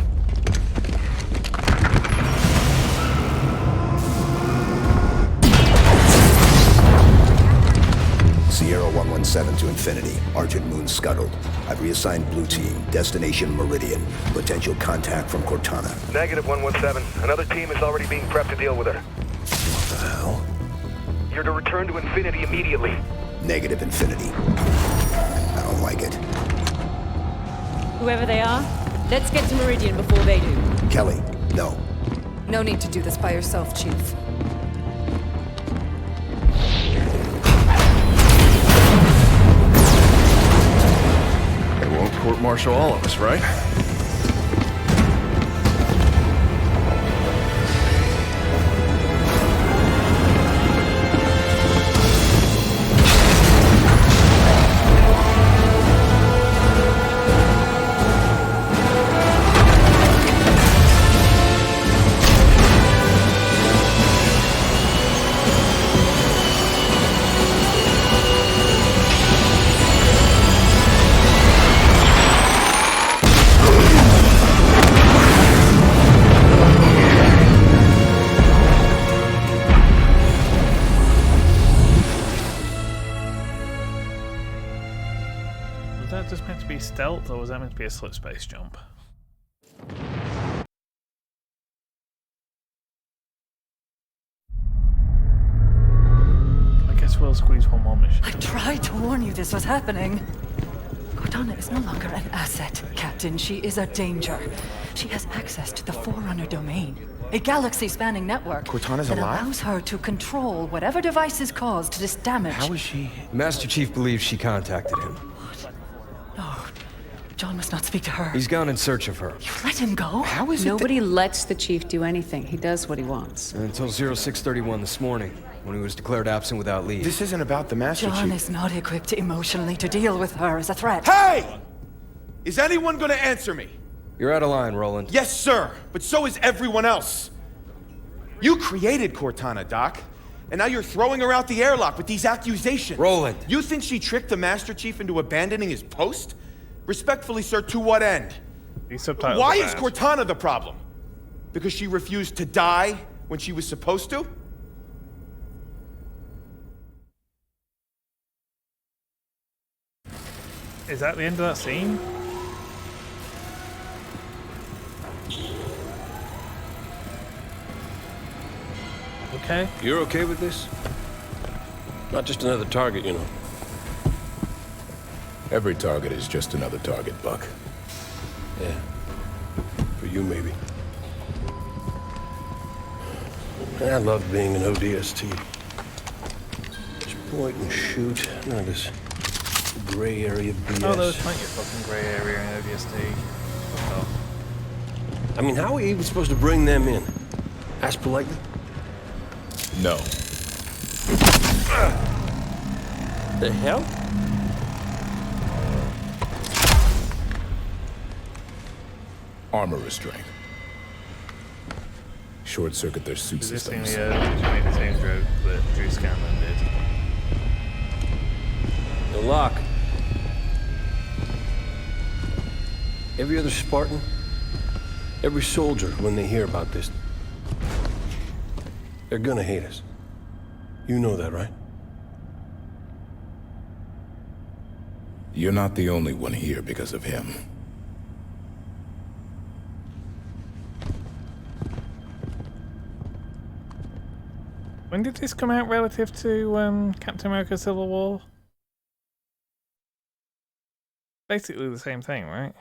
Sierra 117 to Infinity. Argent Moon scuttled. I've reassigned blue team. Destination Meridian. Potential contact from Cortana. Negative 117. Another team is already being prepped to deal with her. What the hell? You're to return to Infinity immediately. Negative, Infinity. I don't like it. Whoever they are, let's get to Meridian before they do. Kelly, no. No need to do this by yourself, Chief. They won't court-martial all of us, right? Was that just meant to be stealth, or was that meant to be a slip space jump? I guess we'll squeeze one more mission. I tried to warn you this was happening. Cortana is no longer an asset, Captain. She is a danger. She has access to the Forerunner domain, a galaxy-spanning network Cortana's that alive? allows her to control whatever devices caused this damage. How is she? Master Chief believes she contacted him. No, John must not speak to her. He's gone in search of her. You let him go? How is it Nobody lets the chief do anything. He does what he wants. Until 0631 this morning, when he was declared absent without leave. This isn't about the Master John Chief. is not equipped emotionally to deal with her as a threat. Hey! Is anyone gonna answer me? You're out of line, Roland. Yes, sir, but so is everyone else. You created Cortana, Doc. And now you're throwing her out the airlock with these accusations. Roland! You think she tricked the Master Chief into abandoning his post? Respectfully, sir, to what end? These subtitles Why are is bad. Cortana the problem? Because she refused to die when she was supposed to? Is that the end of that scene? Okay. You're okay with this? Not just another target, you know. Every target is just another target, Buck. Yeah. For you, maybe. I love being an ODST. Just point and shoot. None of this gray area BS. Oh, there was plenty of fucking grey area in ODST. Oh. I mean, how are we even supposed to bring them in? Ask politely? No. The hell? Armor restraint. Short circuit their suit Resisting systems. the urge to make the same joke that Drew Scanlon did. The lock. Every other Spartan, every soldier, when they hear about this, they're gonna hate us. You know that, right? You're not the only one here because of him. When did this come out relative to Captain America Civil War? Basically the same thing, right?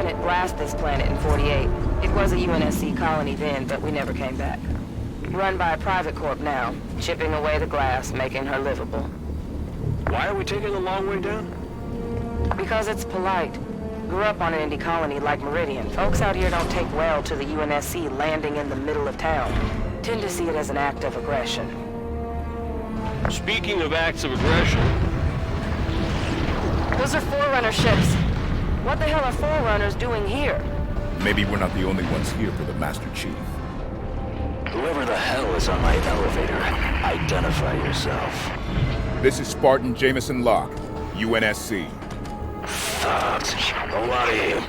Covenant blasted this planet in 48. It was a UNSC colony then, but we never came back. Run by a private corp now, chipping away the glass, making her livable. Why are we taking the long way down? Because it's polite. Grew up on an indie colony like Meridian. Folks out here don't take well to the UNSC landing in the middle of town. Tend to see it as an act of aggression. Speaking of acts of aggression... Those are Forerunner ships. What the hell are Forerunners doing here? Maybe we're not the only ones here for the Master Chief. Whoever the hell is on my elevator, identify yourself. This is Spartan Jameson Locke, UNSC. Thugs, a lot of you.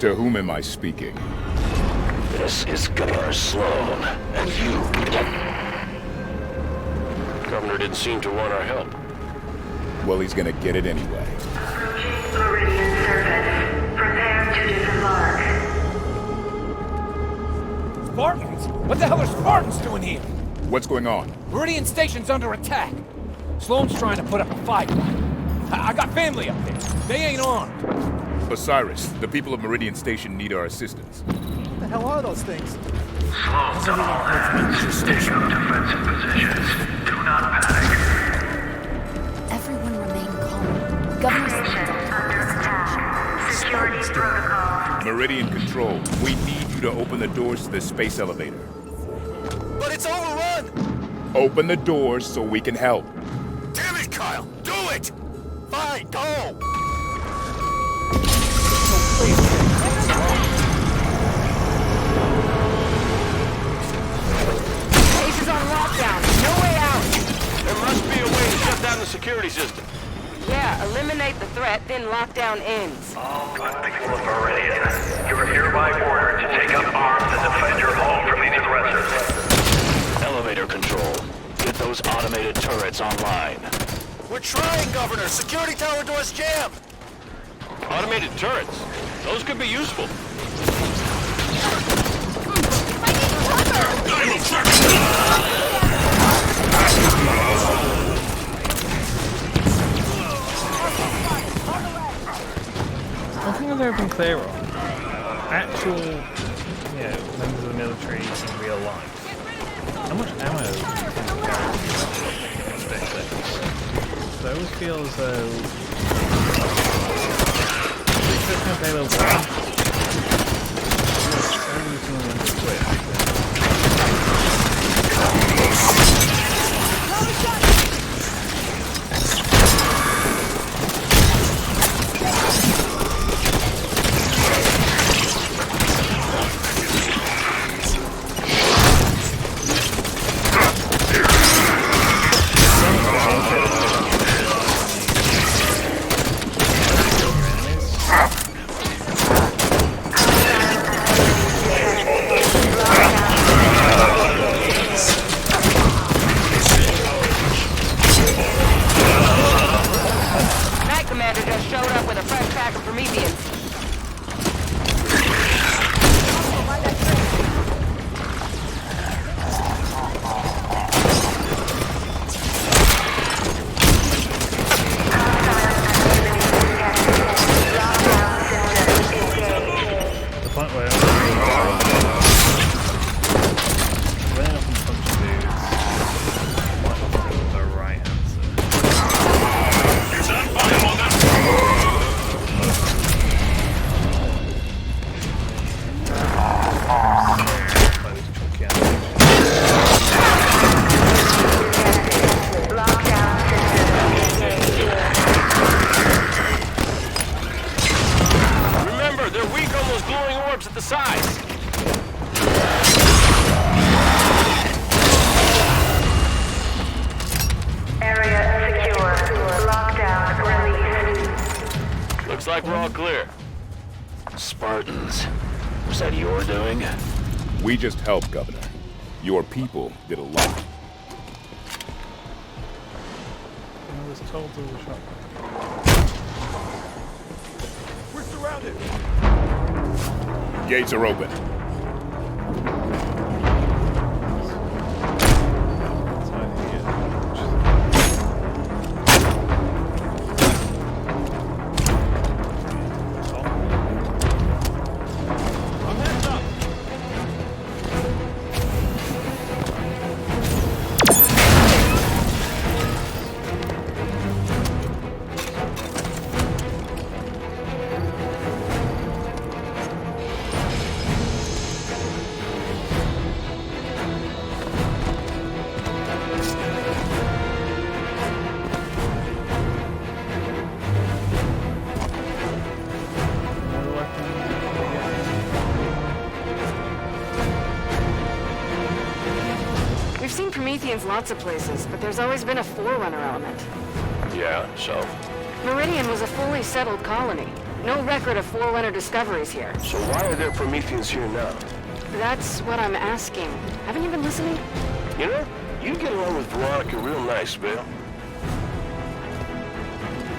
To whom am I speaking? This is Governor Sloan, and you... Governor didn't seem to want our help. Well, he's gonna get it anyway. Meridian surface. Prepare to disembark. Spartans? What the hell are Spartans doing here? What's going on? Meridian Station's under attack. Sloan's trying to put up a fight. I got family up there. They ain't armed. Osiris, the people of Meridian Station need our assistance. What the hell are those things? Slow to all hands. Station defensive positions. Do not panic. Everyone remain calm. Governor under attack. Security protocol. Meridian Control, we need you to open the doors to the space elevator. But it's overrun! Open the doors so we can help. Damn it, Kyle! Do it! Fine, go! Base is on lockdown. No way out. There must be a way to shut down the security system. Yeah, eliminate the threat, then lockdown ends. All good people of Meridian, you are hereby ordered to take up arms and defend your home from these aggressors. Elevator control. Get those automated turrets online. We're trying, Governor! Security tower doors jammed! Automated turrets. Those could be useful. One thing I've never been clear on, actual, members of the military in real life, how much ammo can you carry in SpaceX? So I always feel as though it's just going to pay a little bit. Only someone wants to quit. Looks like we're all clear. Spartans. Was that your doing? We just helped, Governor. Your people did a lot. I was told to the shot. We're surrounded! Gates are open. Meridian's lots of places, but there's always been a Forerunner element. Yeah, so? Meridian was a fully settled colony. No record of Forerunner discoveries here. So why are there Prometheans here now? That's what I'm asking. Haven't you been listening? You know, you get along with Veronica real nice, Vale.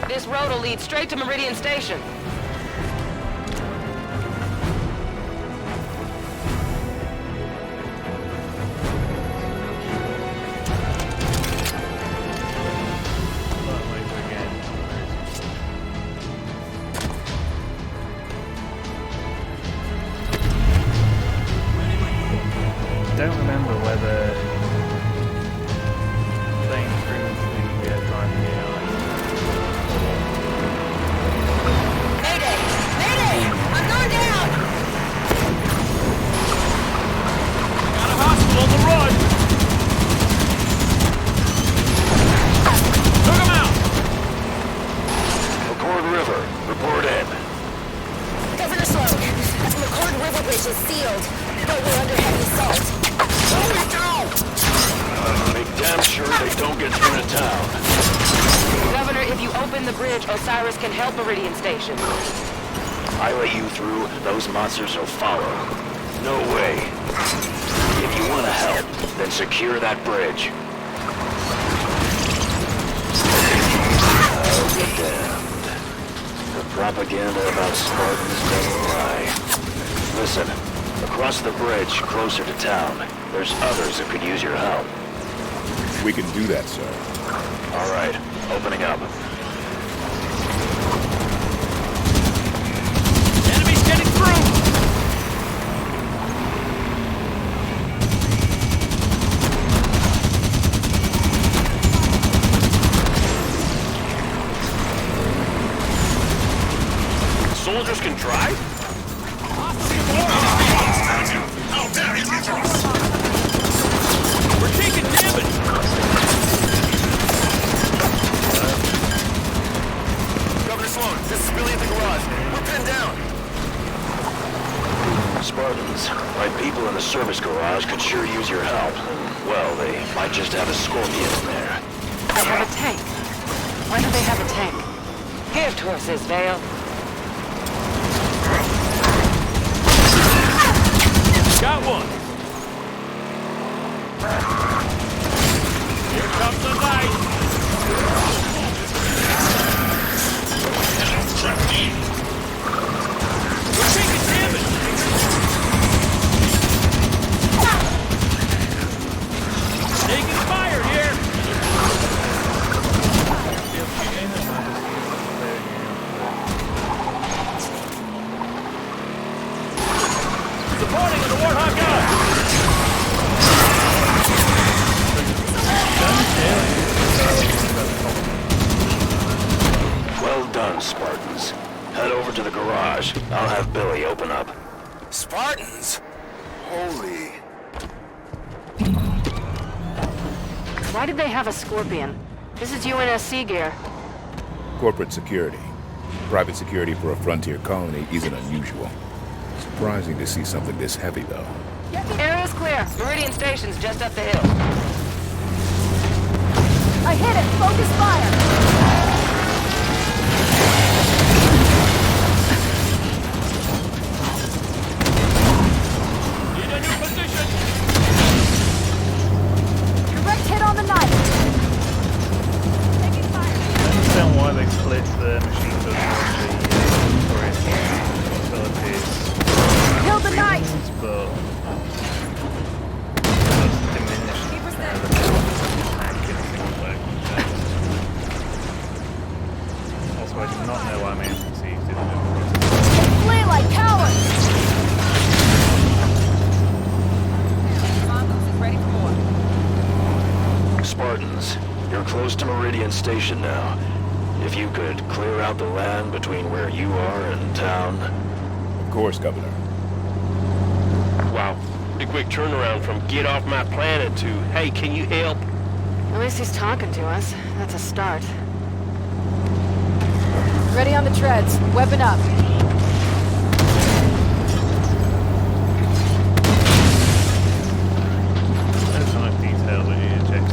This road will lead straight to Meridian Station. Don't remember whether playing through the driving AI. Mayday! Mayday! I'm going down! Got a hospital on the run! Took him out! McCord River, report in. Governor Sloan, McCord River Bridge is sealed, but we're under heavy assault. Make damn sure they don't get through to town. Governor, if you open the bridge, Osiris can help Meridian Station. I let you through, those monsters will follow. No way. If you want to help, then secure that bridge. I'll be damned. The propaganda about Spartans doesn't lie. Listen, across the bridge, closer to town, there's others that could use your help. We can do that, sir. All right, opening up. Enemies getting through! Soldiers can drive? How dare you enter us! We're taking damage! Governor Sloan, this is Billy at the garage. We're pinned down. Spartans, my people in the service garage could sure use your help. Well, they might just have a Scorpion in there. They have a tank. Why do they have a tank? Give to us, Vale. Got one! Here comes the knight! We're taking damage! Taking fire here! Supporting the Warthog gun! Well done, Spartans. Head over to the garage. I'll have Billy open up. Spartans? Holy... Why did they have a Scorpion? This is UNSC gear. Corporate security. Private security for a frontier colony isn't unusual. Surprising to see something this heavy, though. Area's clear. Meridian Station's just up the hill. I hit it! Focus fire! Need a new position! Direct hit on the knife! Taking fire! I understand why they split the machine gun for its capabilities. Kill the knight! But that's diminished the tank in a single way. Also, I do not know why my NPCs didn't know. They flee like cowards! Spartans, you're close to Meridian Station now. If you could clear out the land between where you are and town. Of course, Governor. Wow, pretty quick turnaround from get off my planet to, hey, can you help? At least he's talking to us. That's a start. Ready on the treads. Weapon up. There's a nice detail that you check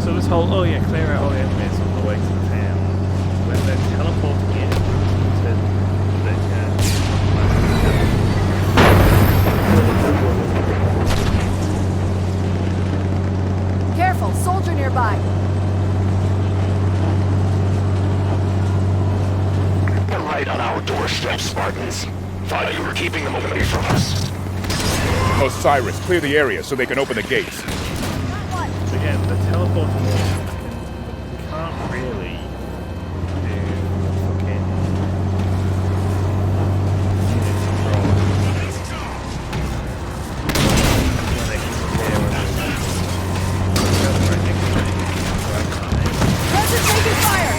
So this whole, oh yeah, clear out all the enemies on the way to the town. When they're teleporting in to the Careful, soldier nearby. They're right on our doorstep, Spartans. Thought you were keeping them away from us. Osiris, clear the area so they can open the gates. Again, the teleporting in, we can't really do fucking unit control. When they disappear Present taking fire!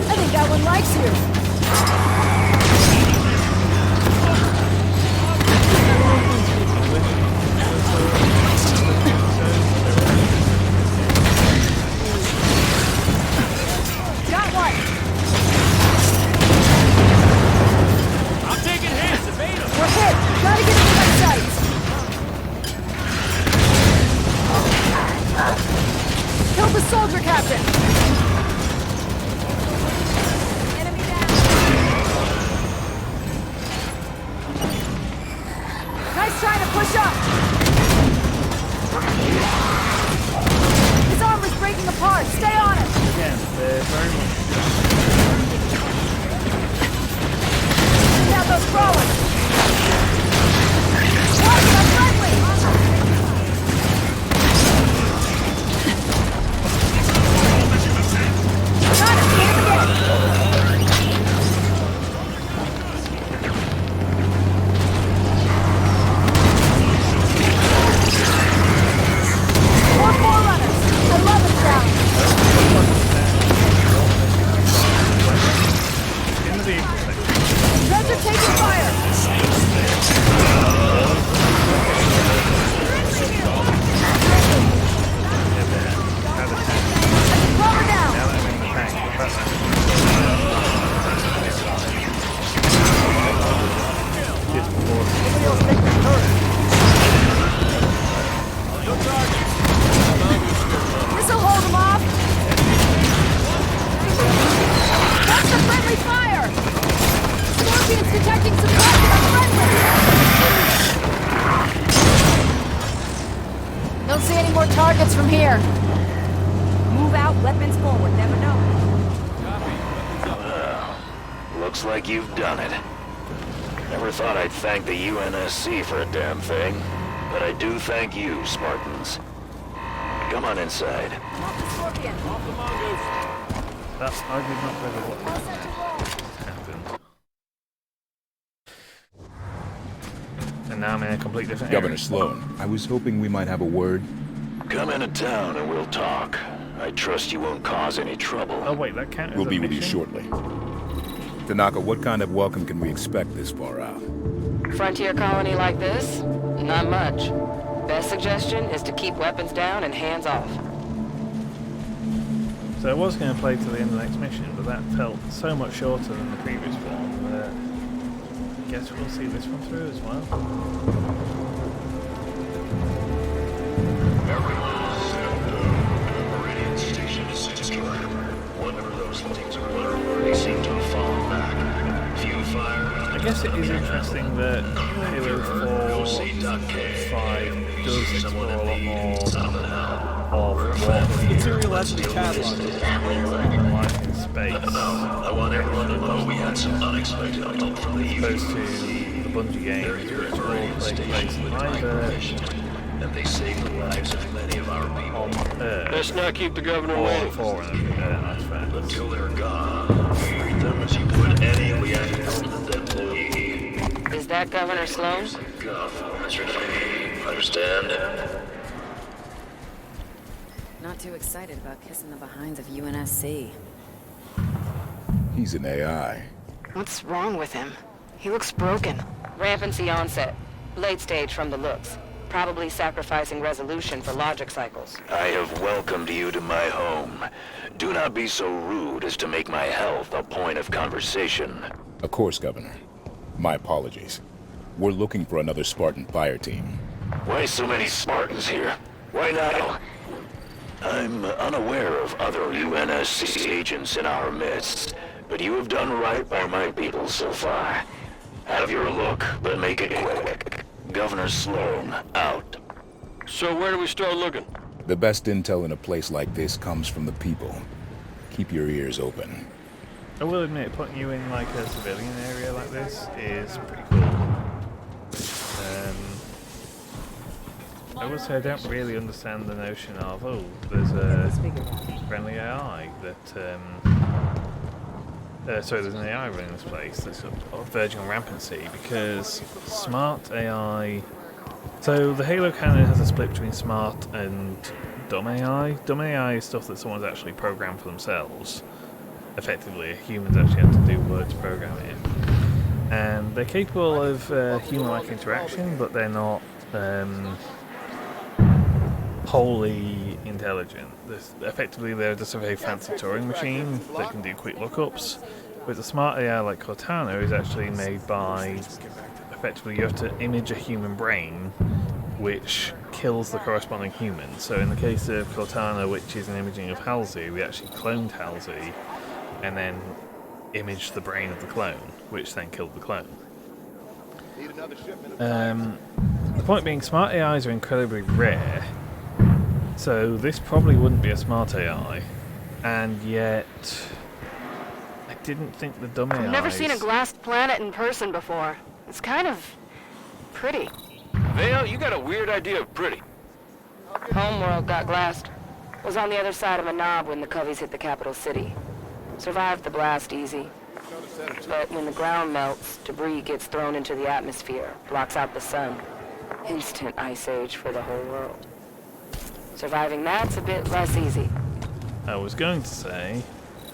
I think that one likes you. Got one! I'm taking hits, evade him! We're hit! Gotta get into my sights! Kill the soldier captain! Enemy down! Nice trying to push up! His armor's breaking apart! Stay on it! Again, they're very much Now those crawlers! Watch, I'm friendly! Got him! Hit him again! More forerunners! I love it, sound! in the Treasure taking fire! Crawler down! now that I'm in the tank, that's just before. This'll hold them off! That's the friendly fire! Scorpion's detecting some target on friendly! Don't see any more targets from here. Move out, weapons forward, never know. Looks like you've done it. Never thought I'd thank the UNSC for a damn thing, but I do thank you, Spartans. Come on inside. Scorpion! That's I did not know what happened. And now I'm in a completely different Governor area. Sloan, I was hoping we might have a word. Come into town and we'll talk. I trust you won't cause any trouble. Oh wait, that counts as We'll a be with you mission? shortly. Tanaka, what kind of welcome can we expect this far out? Frontier colony like this? Not much. Best suggestion is to keep weapons down and hands off. So I was going to play to the end of the next mission, but that felt so much shorter than the previous one that I guess we'll see this one through as well. Meridian Station 6 One of those things they seem to have fallen back. Few fire. I guess it is interesting that Halo 4.5 does explore a lot more of what Material life in space. I want everyone to know we had some unexpected help from the opposed to the Bungie games, which all take place either and they saved the lives of many of our people. on Earth Let's not keep the governor or waiting. foreign nice friends. Until they're gone, treat them as you would any reactor employee. Is that Governor Sloan? That's your name. Understand? Not too excited about kissing the behinds of UNSC. He's an AI. What's wrong with him? He looks broken. Rampancy onset. Late stage from the looks. Probably sacrificing resolution for logic cycles. I have welcomed you to my home. Do not be so rude as to make my health a point of conversation. Of course, Governor. My apologies. We're looking for another Spartan fire team. Why so many Spartans here? Why now? I'm unaware of other UNSC agents in our midst, but you have done right by my people so far. Have your look, but make it quick. Governor Sloan, out. So where do we start looking? The best intel in a place like this comes from the people. Keep your ears open. I will admit, putting you in like a civilian area like this is pretty cool. I would say I don't really understand the notion of, oh, there's a friendly AI that, sorry, there's an AI running this place that's verging on rampancy, because smart AI... So the Halo canon has a split between smart and dumb AI. Dumb AI is stuff that someone's actually programmed for themselves. Effectively, humans actually have to do work to program it. And they're capable of human-like interaction, but they're not wholly intelligent. Effectively, they're just a very fancy Turing machine that can do quick lookups. But the smart AI like Cortana is actually made by... Effectively, you have to image a human brain, which kills the corresponding human. So in the case of Cortana, which is an imaging of Halsey, we actually cloned Halsey, and then imaged the brain of the clone, which then killed the clone. The point being, smart AIs are incredibly rare, so this probably wouldn't be a smart AI, and yet I didn't think the dumb AIs... I've never seen a glassed planet in person before. It's kind of pretty. Vale, you got a weird idea of pretty. Homeworld got glassed. Was on the other side of a knob when the Coveys hit the capital city. Survived the blast easy. But when the ground melts, debris gets thrown into the atmosphere, blocks out the sun. Instant ice age for the whole world. Surviving that's a bit less easy. I was going to say,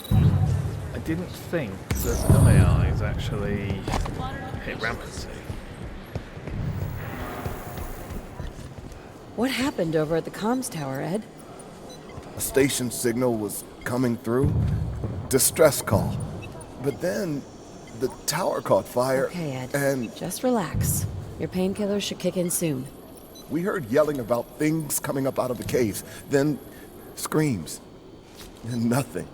I didn't think that dumb AIs actually hit rampancy. What happened over at the comms tower, Ed? A station signal was coming through. Distress call. But then the tower caught fire. Okay, Ed. And just relax. Your painkillers should kick in soon. we heard yelling about things coming up out of the caves. Then screams. And nothing.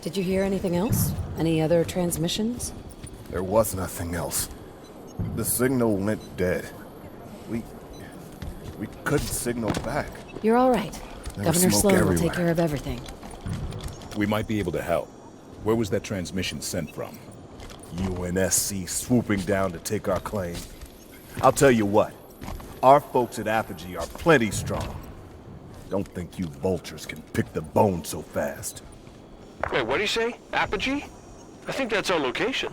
Did you hear anything else? Any other transmissions? There was nothing else. The signal went dead. We couldn't signal back. You're all right. There Governor was smoke Sloan will everywhere. take care of everything. We might be able to help. Where was that transmission sent from? UNSC swooping down to take our claim. I'll tell you what. Our folks at Apogee are plenty strong. Don't think you vultures can pick the bone so fast. Wait, what do you say? Apogee? I think that's our location.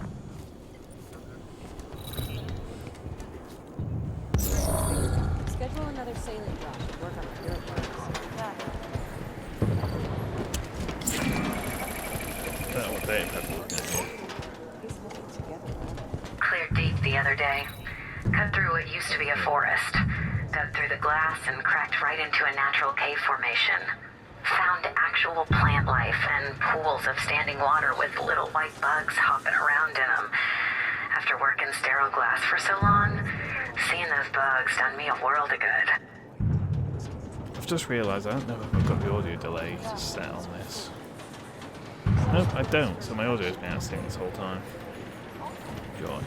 Schedule another sailing drop to work on pure Cleared deep the other day. Cut through what used to be a forest. Dug through the glass and cracked right into a natural cave formation. Found actual plant life and pools of standing water with little white bugs hopping around in them. After working sterile glass for so long, seeing those bugs done me a world of good. I've just realised I don't know if I've got the audio delay set on this. Nope, I don't, so my audio's been out of sync this whole time. Joy.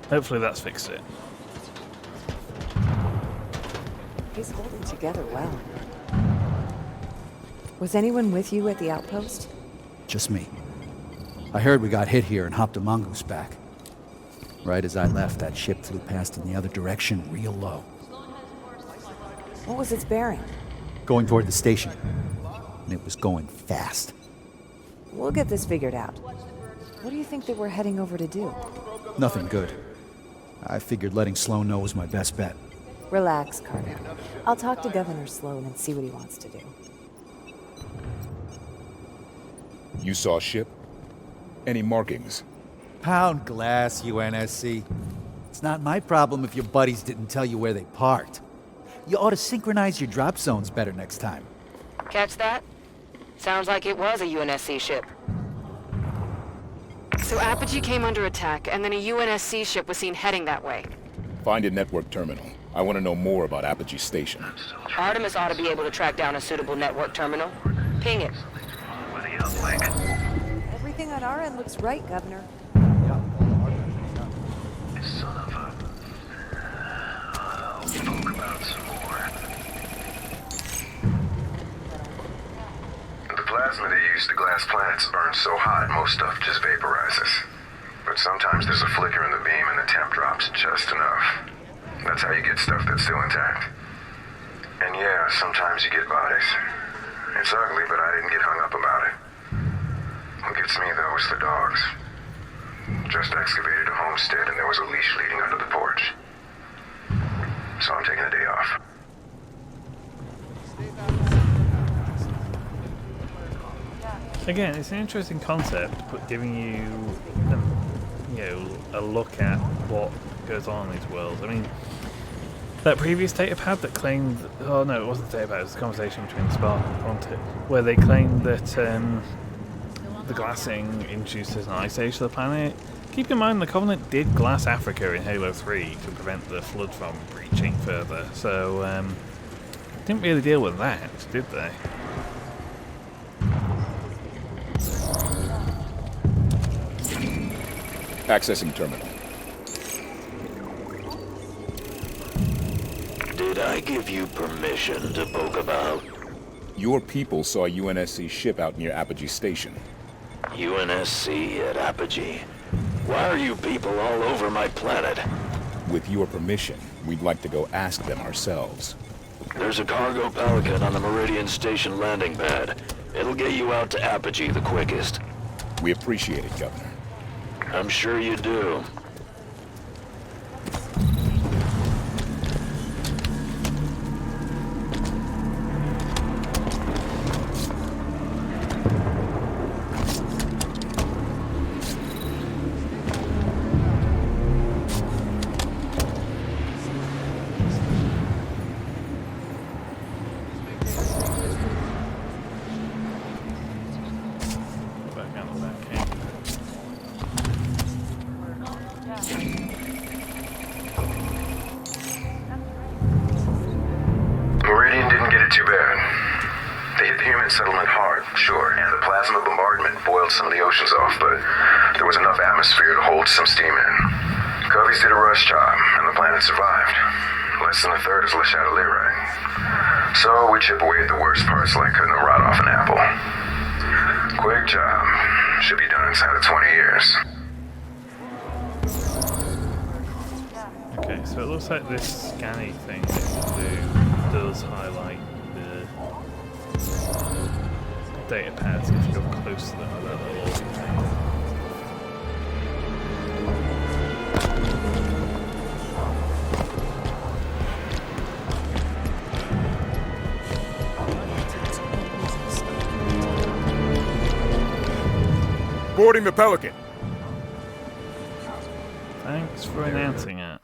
Hopefully that's fixed it. He's holding together well. Was anyone with you at the outpost? Just me. I heard we got hit here and hopped a mongoose back. Right as I left, that ship flew past in the other direction, real low. What was its bearing? Going toward the station. And it was going fast. We'll get this figured out. What do you think they were heading over to do? Nothing good. I figured letting Sloan know was my best bet. Relax, Carter. I'll talk to Governor Sloan and see what he wants to do. You saw a ship? Any markings? Pound glass, UNSC. It's not my problem if your buddies didn't tell you where they parked. You ought to synchronize your drop zones better next time. Catch that? Sounds like it was a UNSC ship. So Apogee came under attack, and then a UNSC ship was seen heading that way. Find a network terminal. I want to know more about Apogee Station. Artemis ought to be able to track down a suitable network terminal. Ping it. Everything on our end looks right, Governor. Son of a... I'll spoke about some more. The plasma they use to glass planets burns so hot, most stuff just vaporizes. But sometimes there's a flicker in the beam and the temp drops just enough. That's how you get stuff that's still intact. And yeah, sometimes you get bodies. It's ugly, but I didn't get hung up about it. What gets me, though, is the dogs. Just excavated a homestead and there was a leash leading under the porch. So I'm taking a day off. Again, it's an interesting concept, but giving you, a look at what goes on in these worlds. I mean, that previous datapad that claimed, oh no, it wasn't a datapad, it was a conversation between Spark and Quantic, where they claimed that the glassing introduces an ice age to the planet. Keep in mind, the Covenant did glass Africa in Halo 3 to prevent the flood from breaching further, so didn't really deal with that, did they? Accessing terminal. Did I give you permission to poke about? Your people saw a UNSC ship out near Apogee Station. UNSC at Apogee? Why are you people all over my planet? With your permission, we'd like to go ask them ourselves. There's a cargo Pelican on the Meridian Station landing pad. It'll get you out to Apogee the quickest. We appreciate it, Governor. I'm sure you do. Meridian didn't get it too bad. They hit the human settlement hard, sure, and the plasma bombardment boiled some of the oceans off, but there was enough atmosphere to hold some steam in. Coveys did a rush job, and the planet survived. Less than a third is Le Chatelier. So we chip away at the worst parts like cutting a rod off an apple. Quick job. Should be done inside of 20 years. Okay, so it looks like this scanning thing does highlight the data pads if you go close to them with that little thing. Boarding the Pelican. Thanks for announcing it.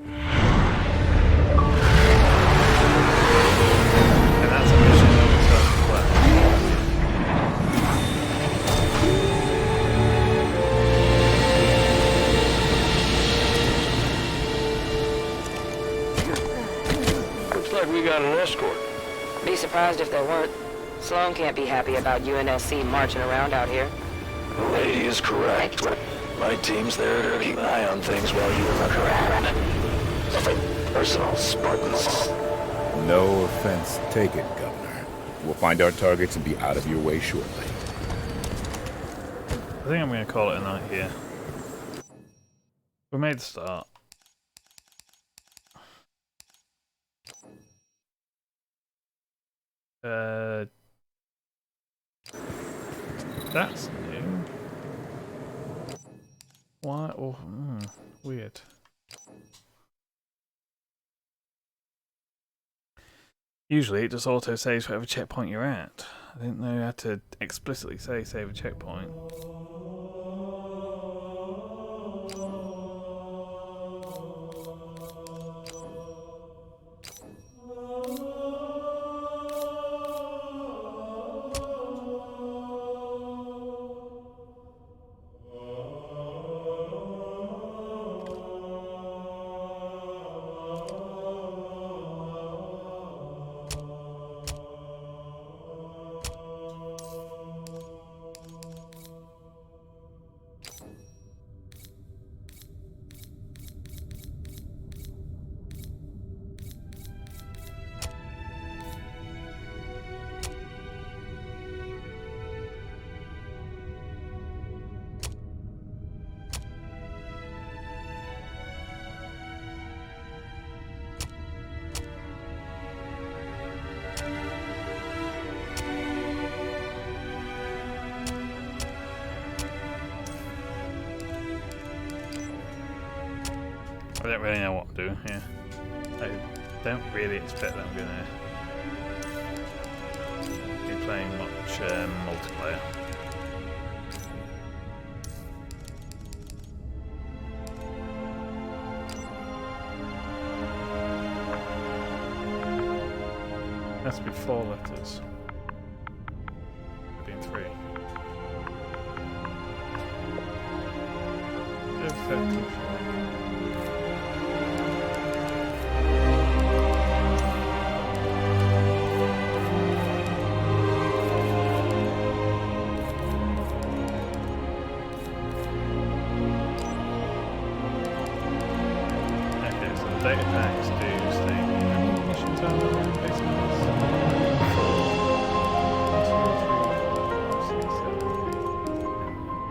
And that's a mission over South Looks like we got an escort. Be surprised if there weren't. Sloan can't be happy about UNSC marching around out here. The lady is correct. My team's there to keep an eye on things while you look around. Nothing personal, Spartans. No offense taken, Governor. We'll find our targets and be out of your way shortly. I think I'm going to call it a night here. We made the start. That's new. Why? Oh, weird. Usually it just auto saves whatever checkpoint you're at. I didn't know you had to explicitly say save a checkpoint. I don't really know what I'm doing here. I don't really expect that I'm gonna be playing much multiplayer. Has to be 4 letters. Been 3. Effective. Okay, so the data packs do stay missions out there, basically.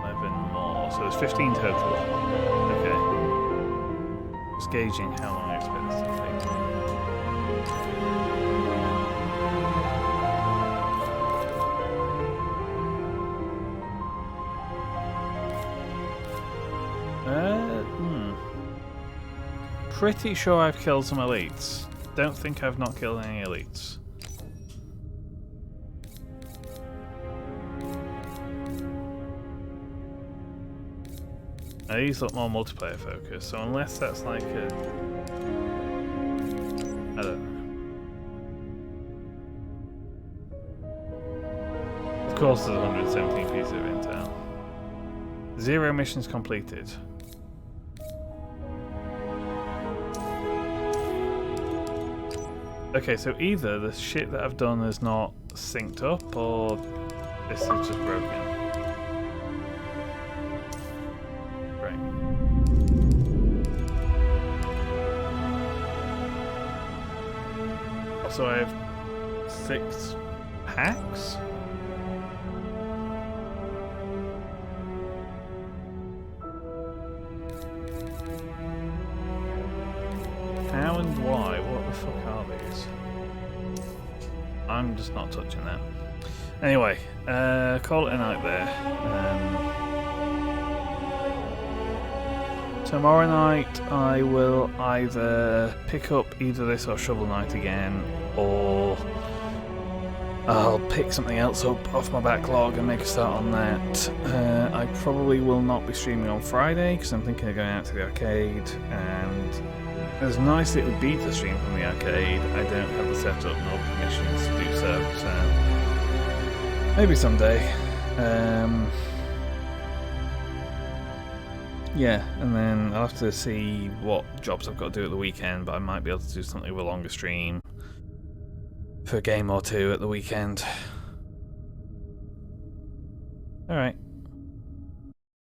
11 more, so there's 15 total. Okay. Just gauging how long I expect this to take. Pretty sure I've killed some elites. Don't think I've not killed any elites. Now these look more multiplayer focused, so unless that's like a... I don't know. Of course there's 117 pieces of intel. 0 missions completed. Okay, so either the shit that I've done is not synced up, or this is just broken. Right. So I have 6 hacks? How and why? What the fuck are these? I'm just not touching that. Anyway, call it a night there. Tomorrow night I will either pick up either this or Shovel Knight again, or I'll pick something else up off my backlog and make a start on that. I probably will not be streaming on Friday because I'm thinking of going out to the arcade, and as nice as it would be to stream from the arcade, I don't have the setup nor permissions to do so, so maybe someday. Yeah, and then I'll have to see what jobs I've got to do at the weekend, but I might be able to do something with a longer stream for a game or two at the weekend. Alright.